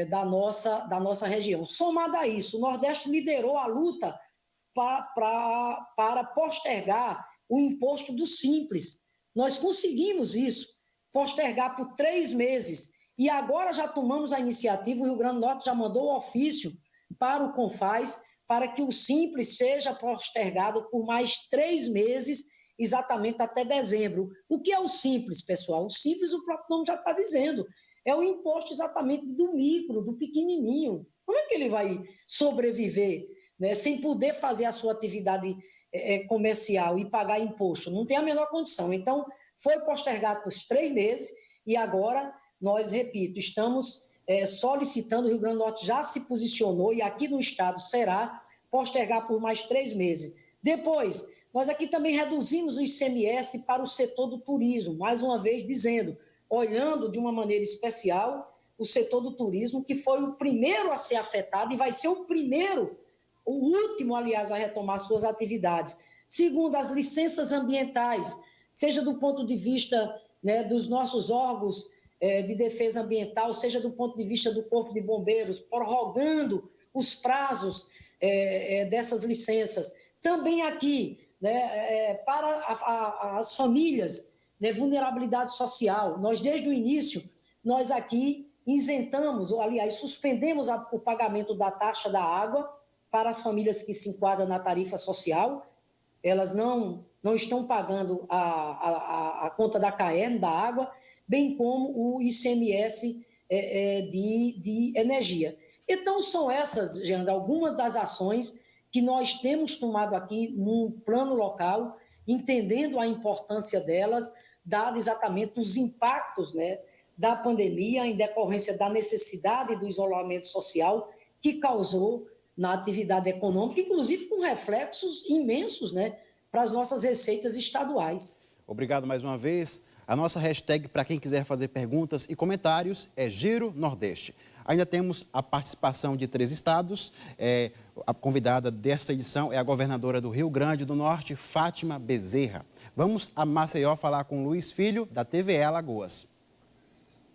[SPEAKER 2] da nossa região. Somado a isso, o Nordeste liderou a luta para postergar o imposto do Simples. Nós conseguimos isso, postergar por 3 meses, e agora já tomamos a iniciativa, o Rio Grande do Norte já mandou o ofício para o CONFAS, para que o Simples seja postergado por mais 3 meses, exatamente até dezembro. O que é o Simples, pessoal? O Simples, o próprio nome já está dizendo, é o imposto exatamente do micro, do pequenininho. Como é que ele vai sobreviver, né, sem poder fazer a sua atividade comercial e pagar imposto? Não tem a menor condição. Então, foi postergado por 3 meses e agora nós, repito, estamos solicitando, o Rio Grande do Norte já se posicionou e aqui no estado será postergar por mais 3 meses. Depois, nós aqui também reduzimos o ICMS para o setor do turismo, mais uma vez dizendo, olhando de uma maneira especial o setor do turismo, que foi o primeiro a ser afetado e vai ser o último, aliás, a retomar suas atividades. Segundo, as licenças ambientais, seja do ponto de vista, né, dos nossos órgãos de defesa ambiental, seja do ponto de vista do Corpo de Bombeiros, prorrogando os prazos dessas licenças. Também aqui, né, para as famílias, né, vulnerabilidade social. Nós, desde o início, nós aqui isentamos, ou, aliás, suspendemos o pagamento da taxa da água para as famílias que se enquadram na tarifa social. Elas não estão pagando a conta da CAERN, da água, bem como o ICMS de energia. Então, são essas, Geandra, algumas das ações que nós temos tomado aqui no plano local, entendendo a importância delas, dado exatamente os impactos, né, da pandemia, em decorrência da necessidade do isolamento social que causou na atividade econômica, inclusive com reflexos imensos, né, para as nossas receitas estaduais.
[SPEAKER 1] Obrigado mais uma vez. A nossa hashtag para quem quiser fazer perguntas e comentários é Giro Nordeste. Ainda temos a participação de 3 estados. A convidada desta edição é a governadora do Rio Grande do Norte, Fátima Bezerra. Vamos a Maceió falar com Luiz Filho, da TVE Alagoas.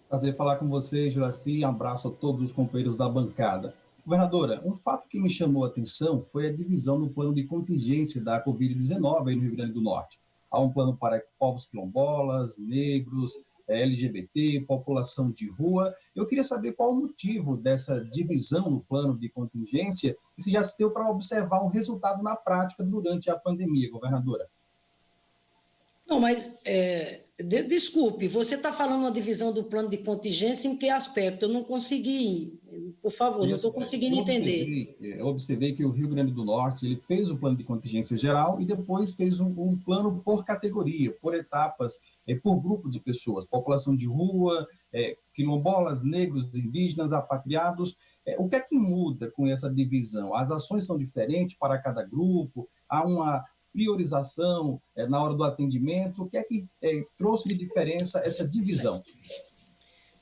[SPEAKER 8] Prazer falar com você, Juraci. Um abraço a todos os companheiros da bancada. Governadora, um fato que me chamou a atenção foi a divisão no plano de contingência da Covid-19 aí no Rio Grande do Norte. Há um plano para povos quilombolas, negros, LGBT, população de rua. Eu queria saber qual o motivo dessa divisão no plano de contingência e se já se deu para observar um resultado na prática durante a pandemia, governadora.
[SPEAKER 2] Não, mas, desculpe, você está falando uma divisão do plano de contingência em que aspecto? Eu não consegui, por favor, não estou conseguindo entender.
[SPEAKER 8] Eu observei que o Rio Grande do Norte ele fez o plano de contingência geral e depois fez um plano por categoria, por etapas, por grupo de pessoas, população de rua, quilombolas, negros, indígenas, apatriados. O que é que muda com essa divisão? As ações são diferentes para cada grupo? Há uma priorização na hora do atendimento? O que é que trouxe de diferença essa divisão?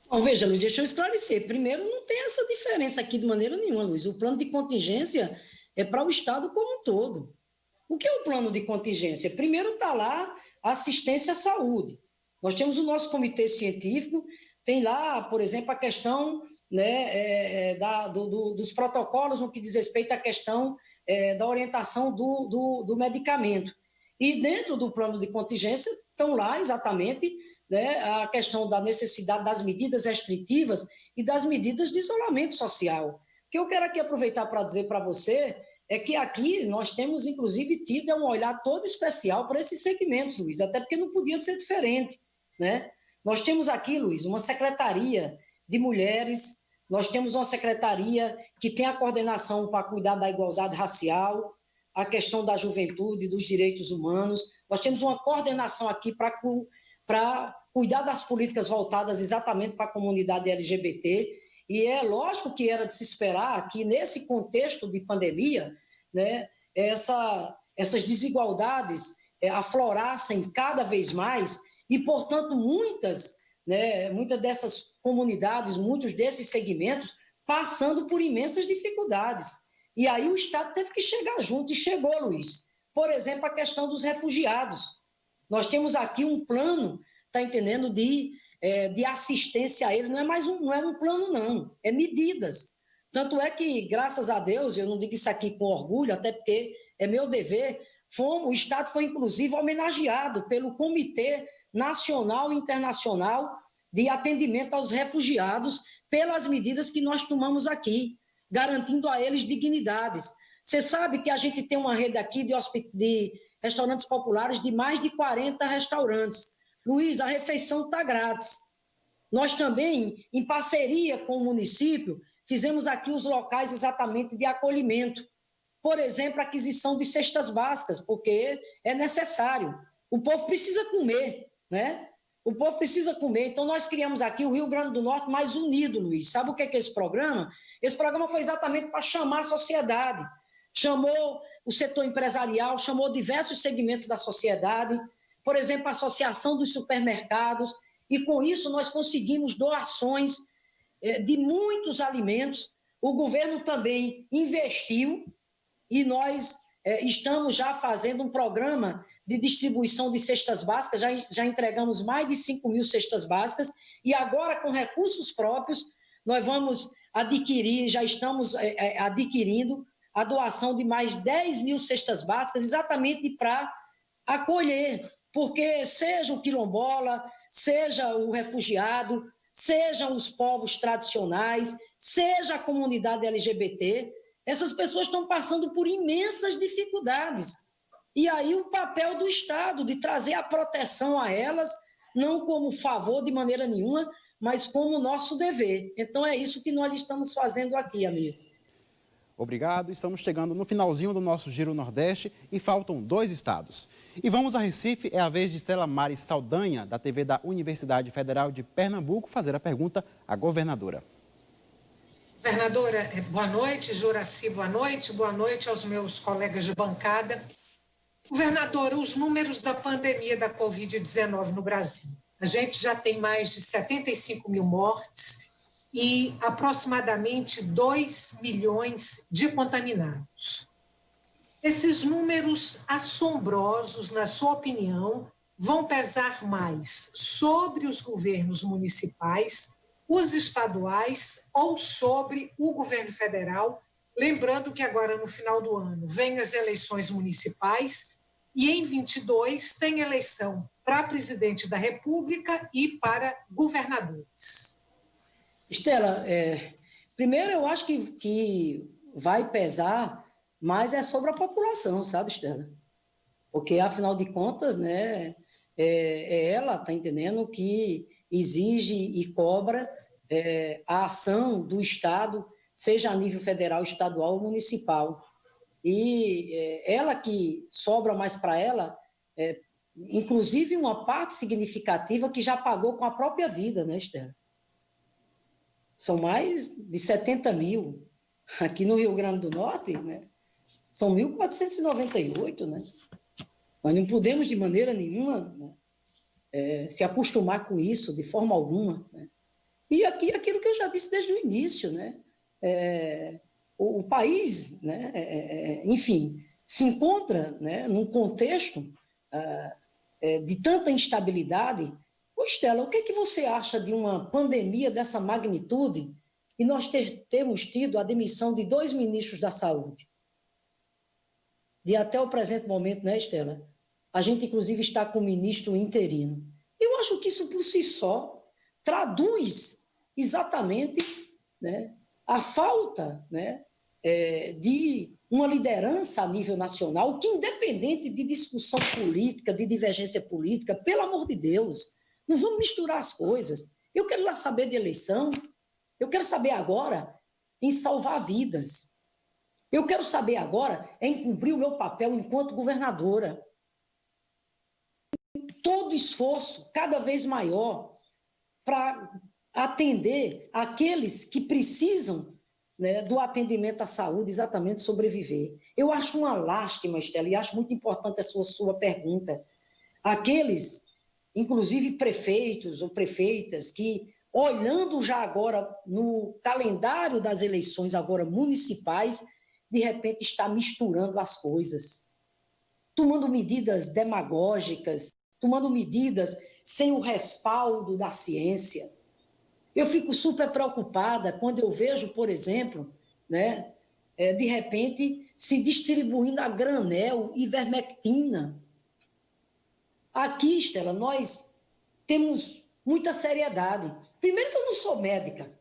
[SPEAKER 2] Bom, veja, Luiz, deixa eu esclarecer. Primeiro, não tem essa diferença aqui de maneira nenhuma, Luiz. O plano de contingência é para o Estado como um todo. O que é o plano de contingência? Primeiro está lá a assistência à saúde. Nós temos o nosso comitê científico, tem lá, por exemplo, a questão, né, dos protocolos no que diz respeito à questão da orientação do medicamento. E dentro do plano de contingência estão lá exatamente, né, a questão da necessidade das medidas restritivas e das medidas de isolamento social. O que eu quero aqui aproveitar para dizer para você é que aqui nós temos, inclusive, tido um olhar todo especial para esses segmentos, Luiz, até porque não podia ser diferente, né? Nós temos aqui, Luiz, uma secretaria de mulheres. Nós temos uma secretaria que tem a coordenação para cuidar da igualdade racial, a questão da juventude, dos direitos humanos. Nós temos uma coordenação aqui para cuidar das políticas voltadas exatamente para a comunidade LGBT. E é lógico que era de se esperar que, nesse contexto de pandemia, né, essas desigualdades aflorassem cada vez mais e, portanto, muitas dessas comunidades, muitos desses segmentos, passando por imensas dificuldades. E aí o Estado teve que chegar junto, e chegou, Luiz. Por exemplo, a questão dos refugiados. Nós temos aqui um plano, está entendendo, de assistência a eles. Não é um plano, não, é medidas. Tanto é que, graças a Deus, eu não digo isso aqui com orgulho, até porque é meu dever, o Estado foi, inclusive, homenageado pelo Comitê Nacional e Internacional de Atendimento aos Refugiados pelas medidas que nós tomamos aqui, garantindo a eles dignidades. Você sabe que a gente tem uma rede aqui de restaurantes populares de mais de 40 restaurantes. Luiz, a refeição está grátis. Nós também, em parceria com o município, fizemos aqui os locais exatamente de acolhimento. Por exemplo, a aquisição de cestas básicas, porque é necessário. O povo precisa comer, né? O povo precisa comer. Então, nós criamos aqui o Rio Grande do Norte mais unido, Luiz. Sabe o que é esse programa? Esse programa foi exatamente para chamar a sociedade. Chamou o setor empresarial, chamou diversos segmentos da sociedade, por exemplo, a Associação dos Supermercados, e com isso nós conseguimos doações de muitos alimentos. O governo também investiu e nós estamos já fazendo um programa de distribuição de cestas básicas, já entregamos mais de 5 mil cestas básicas, e agora, com recursos próprios, nós vamos adquirir, já estamos adquirindo a doação de mais 10 mil cestas básicas, exatamente para acolher, porque seja o quilombola, seja o refugiado, sejam os povos tradicionais, seja a comunidade LGBT, essas pessoas estão passando por imensas dificuldades. E aí o papel do Estado de trazer a proteção a elas, não como favor de maneira nenhuma, mas como nosso dever. Então é isso que nós estamos fazendo aqui, amigo.
[SPEAKER 1] Obrigado, estamos chegando no finalzinho do nosso Giro Nordeste e faltam 2 estados. E vamos a Recife, é a vez de Estela Maris Saldanha, da TV da Universidade Federal de Pernambuco, fazer a pergunta à governadora.
[SPEAKER 9] Governadora, boa noite. Juraci, boa noite aos meus colegas de bancada. Governadora, os números da pandemia da Covid-19 no Brasil. A gente já tem mais de 75 mil mortes e aproximadamente 2 milhões de contaminados. Esses números assombrosos, na sua opinião, vão pesar mais sobre os governos municipais, os estaduais ou sobre o governo federal? Lembrando que agora, no final do ano, vem as eleições municipais e em 22 tem eleição para presidente da República e para governadores.
[SPEAKER 2] Estela, primeiro eu acho que vai pesar, mas é sobre a população, sabe, Estela? Porque, afinal de contas, né, ela, está entendendo, que exige e cobra a ação do Estado, seja a nível federal, estadual ou municipal. E ela que sobra mais para ela, inclusive uma parte significativa que já pagou com a própria vida, né, Estela? São mais de 70 mil. Aqui no Rio Grande do Norte, né, são 1.498, né? Nós não podemos, de maneira nenhuma, né, se acostumar com isso, de forma alguma, né? E aqui, aquilo que eu já disse desde o início, né? O país, né, enfim, se encontra, né, num contexto de tanta instabilidade. Ô, Estela, o que você acha de uma pandemia dessa magnitude e nós temos tido a demissão de 2 ministros da Saúde? E até o presente momento, né, Estela? A gente, inclusive, está com o ministro interino. Eu acho que isso, por si só, traduz exatamente, né, a falta, né, de uma liderança a nível nacional que, independente de discussão política, de divergência política, pelo amor de Deus, não vamos misturar as coisas. Eu quero lá saber de eleição, eu quero saber agora em salvar vidas. Eu quero saber agora em cumprir o meu papel enquanto governadora. Todo esforço cada vez maior para atender aqueles que precisam, né, do atendimento à saúde, exatamente sobreviver. Eu acho uma lástima, Estela, e acho muito importante a sua pergunta. Aqueles, inclusive prefeitos ou prefeitas, que, olhando já agora no calendário das eleições agora municipais, de repente está misturando as coisas, tomando medidas demagógicas, tomando medidas sem o respaldo da ciência. Eu fico super preocupada quando eu vejo, por exemplo, né, de repente se distribuindo a granel ivermectina. Aqui, Estela, nós temos muita seriedade. Primeiro que eu não sou médica.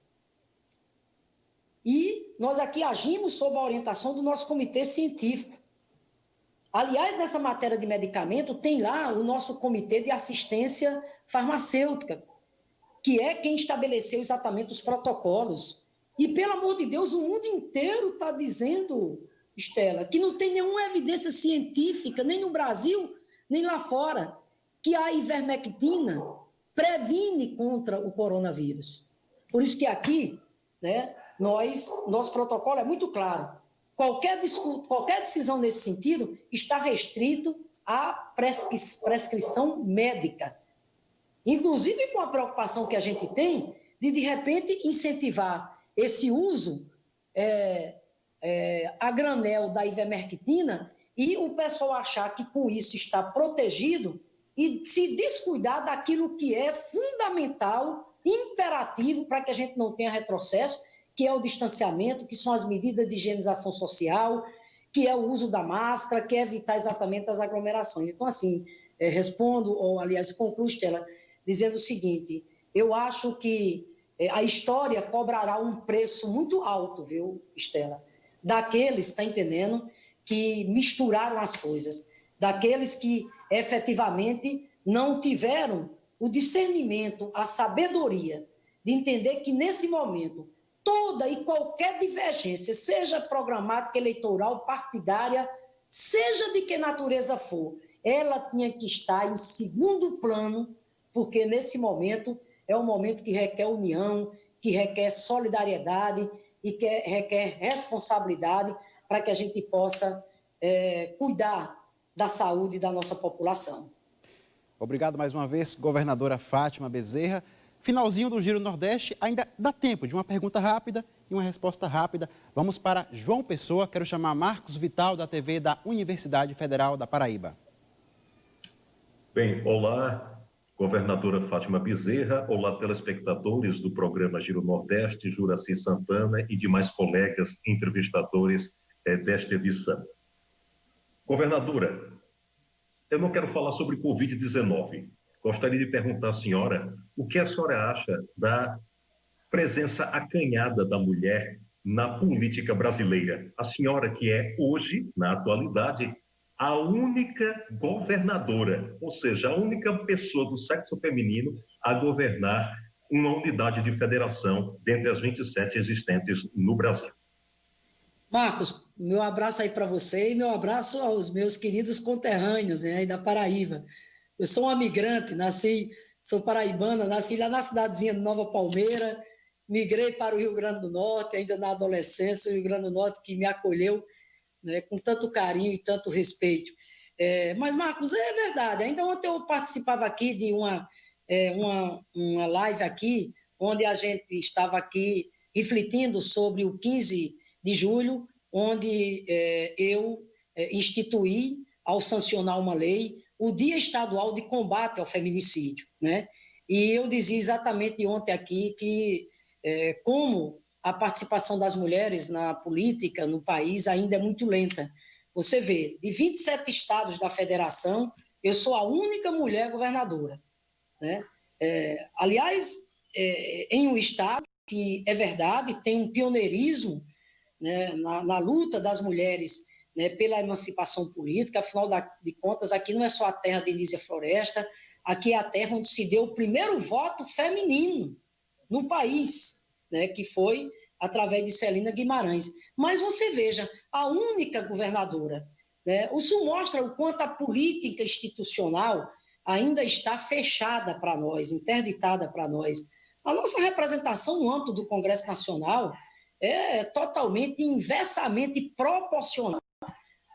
[SPEAKER 2] E nós aqui agimos sob a orientação do nosso comitê científico. Aliás, nessa matéria de medicamento, tem lá o nosso comitê de assistência farmacêutica, que é quem estabeleceu exatamente os protocolos. E, pelo amor de Deus, o mundo inteiro está dizendo, Estela, que não tem nenhuma evidência científica, nem no Brasil, nem lá fora, que a ivermectina previne contra o coronavírus. Por isso que aqui, né, nosso protocolo é muito claro. Qualquer decisão nesse sentido está restrito à prescrição médica. Inclusive com a preocupação que a gente tem de repente, incentivar esse uso a granel da ivermectina e o pessoal achar que com isso está protegido e se descuidar daquilo que é fundamental, imperativo para que a gente não tenha retrocesso, que é o distanciamento, que são as medidas de higienização social, que é o uso da máscara, que é evitar exatamente as aglomerações. Então, assim, respondo, ou aliás, concluo, Estela, dizendo o seguinte: eu acho que a história cobrará um preço muito alto, viu, Estela? Daqueles, está entendendo, que misturaram as coisas, daqueles que efetivamente não tiveram o discernimento, a sabedoria de entender que nesse momento toda e qualquer divergência, seja programática, eleitoral, partidária, seja de que natureza for, ela tinha que estar em segundo plano, porque nesse momento é um momento que requer união, que requer solidariedade e que requer responsabilidade para que a gente possa cuidar da saúde da nossa população.
[SPEAKER 1] Obrigado mais uma vez, governadora Fátima Bezerra. Finalzinho do Giro Nordeste, ainda dá tempo de uma pergunta rápida e uma resposta rápida. Vamos para João Pessoa, quero chamar Marcos Vital, da TV da Universidade Federal da Paraíba.
[SPEAKER 10] Bem, olá, governadora Fátima Bezerra, olá, telespectadores do programa Giro Nordeste, Juraci Santana e demais colegas entrevistadores desta edição. Governadora, eu não quero falar sobre Covid-19. Gostaria de perguntar à senhora o que a senhora acha da presença acanhada da mulher na política brasileira. A senhora que é hoje, na atualidade, a única governadora, ou seja, a única pessoa do sexo feminino a governar uma unidade de federação dentre as 27 existentes no Brasil.
[SPEAKER 2] Marcos, meu abraço aí para você e meu abraço aos meus queridos conterrâneos, né, aí da Paraíba. Eu sou uma migrante, sou paraibana, nasci lá na cidadezinha de Nova Palmeira, migrei para o Rio Grande do Norte, ainda na adolescência, o Rio Grande do Norte que me acolheu, né, com tanto carinho e tanto respeito. Mas, Marcos, é verdade. Ainda ontem eu participava aqui de uma live aqui, onde a gente estava aqui refletindo sobre o 15 de julho, onde eu instituí, ao sancionar uma lei, o Dia Estadual de Combate ao Feminicídio, né? E eu dizia exatamente ontem aqui que como a participação das mulheres na política, no país, ainda é muito lenta. Você vê, de 27 estados da federação, eu sou a única mulher governadora, né? Aliás, em um estado que, é verdade, tem um pioneirismo, né, na luta das mulheres, né, pela emancipação política. Afinal de contas, aqui não é só a terra de Nísia Floresta, aqui é a terra onde se deu o primeiro voto feminino no país, né, que foi através de Celina Guimarães. Mas você veja, a única governadora, né, isso mostra o quanto a política institucional ainda está fechada para nós, interditada para nós. A nossa representação no âmbito do Congresso Nacional é totalmente, inversamente proporcional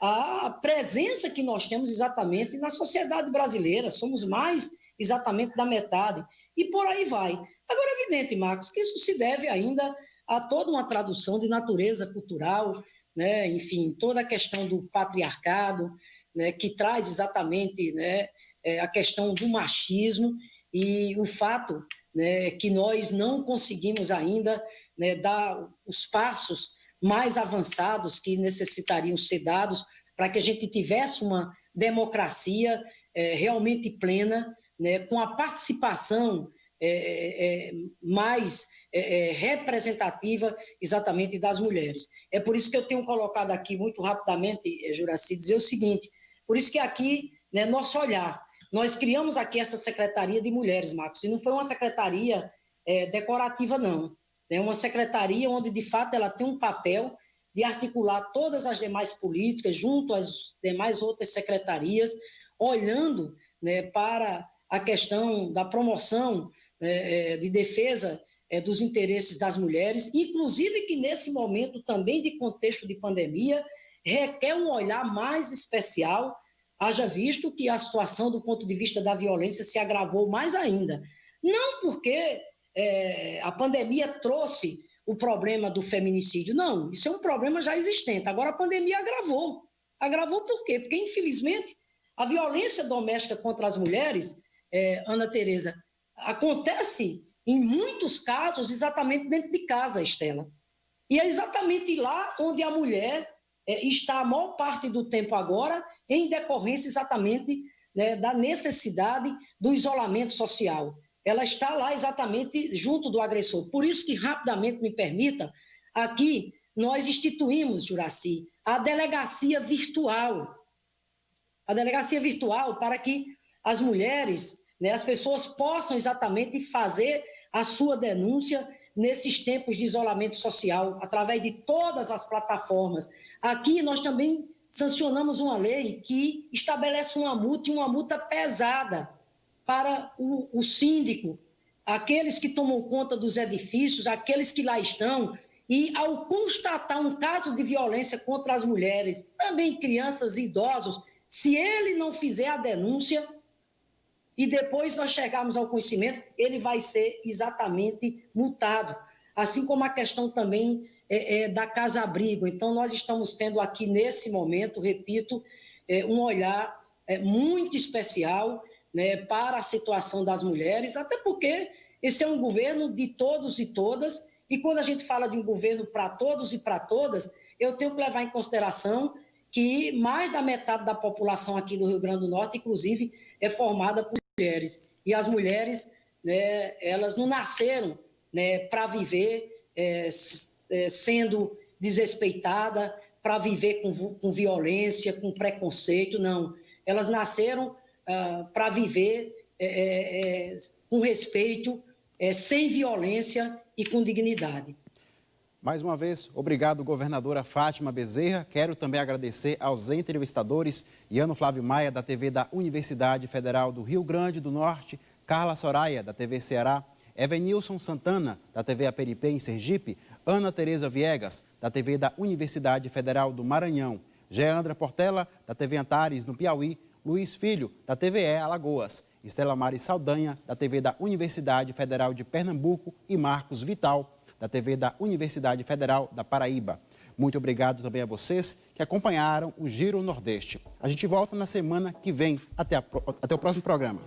[SPEAKER 2] à presença que nós temos exatamente na sociedade brasileira. Somos mais exatamente da metade. E por aí vai. Agora, é evidente, Marcos, que isso se deve ainda a toda uma tradução de natureza cultural, né? Enfim, toda a questão do patriarcado, né? Que traz exatamente, né, a questão do machismo e o fato, né, que nós não conseguimos ainda, né, dar os passos mais avançados que necessitariam ser dados para que a gente tivesse uma democracia realmente plena, né, com a participação mais representativa exatamente das mulheres. É por isso que eu tenho colocado aqui muito rapidamente, Juraci, dizer o seguinte, por isso que aqui, né, nosso olhar, nós criamos aqui essa Secretaria de Mulheres, Marcos, e não foi uma secretaria decorativa, não. É uma secretaria onde, de fato, ela tem um papel de articular todas as demais políticas junto às demais outras secretarias, olhando, né, para a questão da promoção de defesa dos interesses das mulheres, inclusive que nesse momento também de contexto de pandemia requer um olhar mais especial, haja visto que a situação do ponto de vista da violência se agravou mais ainda. Não porque a pandemia trouxe o problema do feminicídio, não, isso é um problema já existente. Agora a pandemia agravou. Agravou por quê? Porque, infelizmente, a violência doméstica contra as mulheres, Ana Tereza, acontece em muitos casos exatamente dentro de casa, Estela. E é exatamente lá onde a mulher está a maior parte do tempo agora, em decorrência exatamente, né, da necessidade do isolamento social. Ela está lá exatamente junto do agressor. Por isso que, rapidamente, me permita, aqui nós instituímos, Juraci, a delegacia virtual. A delegacia virtual para que as mulheres, né, as pessoas possam exatamente fazer a sua denúncia nesses tempos de isolamento social, através de todas as plataformas. Aqui nós também sancionamos uma lei que estabelece uma multa, e uma multa pesada para o síndico, aqueles que tomam conta dos edifícios, aqueles que lá estão, e ao constatar um caso de violência contra as mulheres, também crianças e idosos, se ele não fizer a denúncia e depois nós chegarmos ao conhecimento, ele vai ser exatamente multado. Assim como a questão também da casa-abrigo. Então, nós estamos tendo aqui, nesse momento, repito, um olhar muito especial, né, para a situação das mulheres, até porque esse é um governo de todos e todas, e quando a gente fala de um governo para todos e para todas, eu tenho que levar em consideração que mais da metade da população aqui do Rio Grande do Norte, inclusive, é formada por mulheres. E as mulheres, né, elas não nasceram, né, para viver sendo desrespeitadas, para viver com violência, com preconceito, não. Elas nasceram para viver com respeito, sem violência e com dignidade.
[SPEAKER 1] Mais uma vez, obrigado, governadora Fátima Bezerra. Quero também agradecer aos entrevistadores, Iano Flávio Maia, da TV da Universidade Federal do Rio Grande do Norte, Carla Soraya, da TV Ceará, Evenilson Santana, da TV Aperipê, em Sergipe, Ana Tereza Viegas, da TV da Universidade Federal do Maranhão, Geandra Portela, da TV Antares, no Piauí, Luiz Filho, da TVE Alagoas, Estela Mari Saldanha, da TV da Universidade Federal de Pernambuco e Marcos Vital, da TV da Universidade Federal da Paraíba. Muito obrigado também a vocês que acompanharam o Giro Nordeste. A gente volta na semana que vem. Até o próximo programa.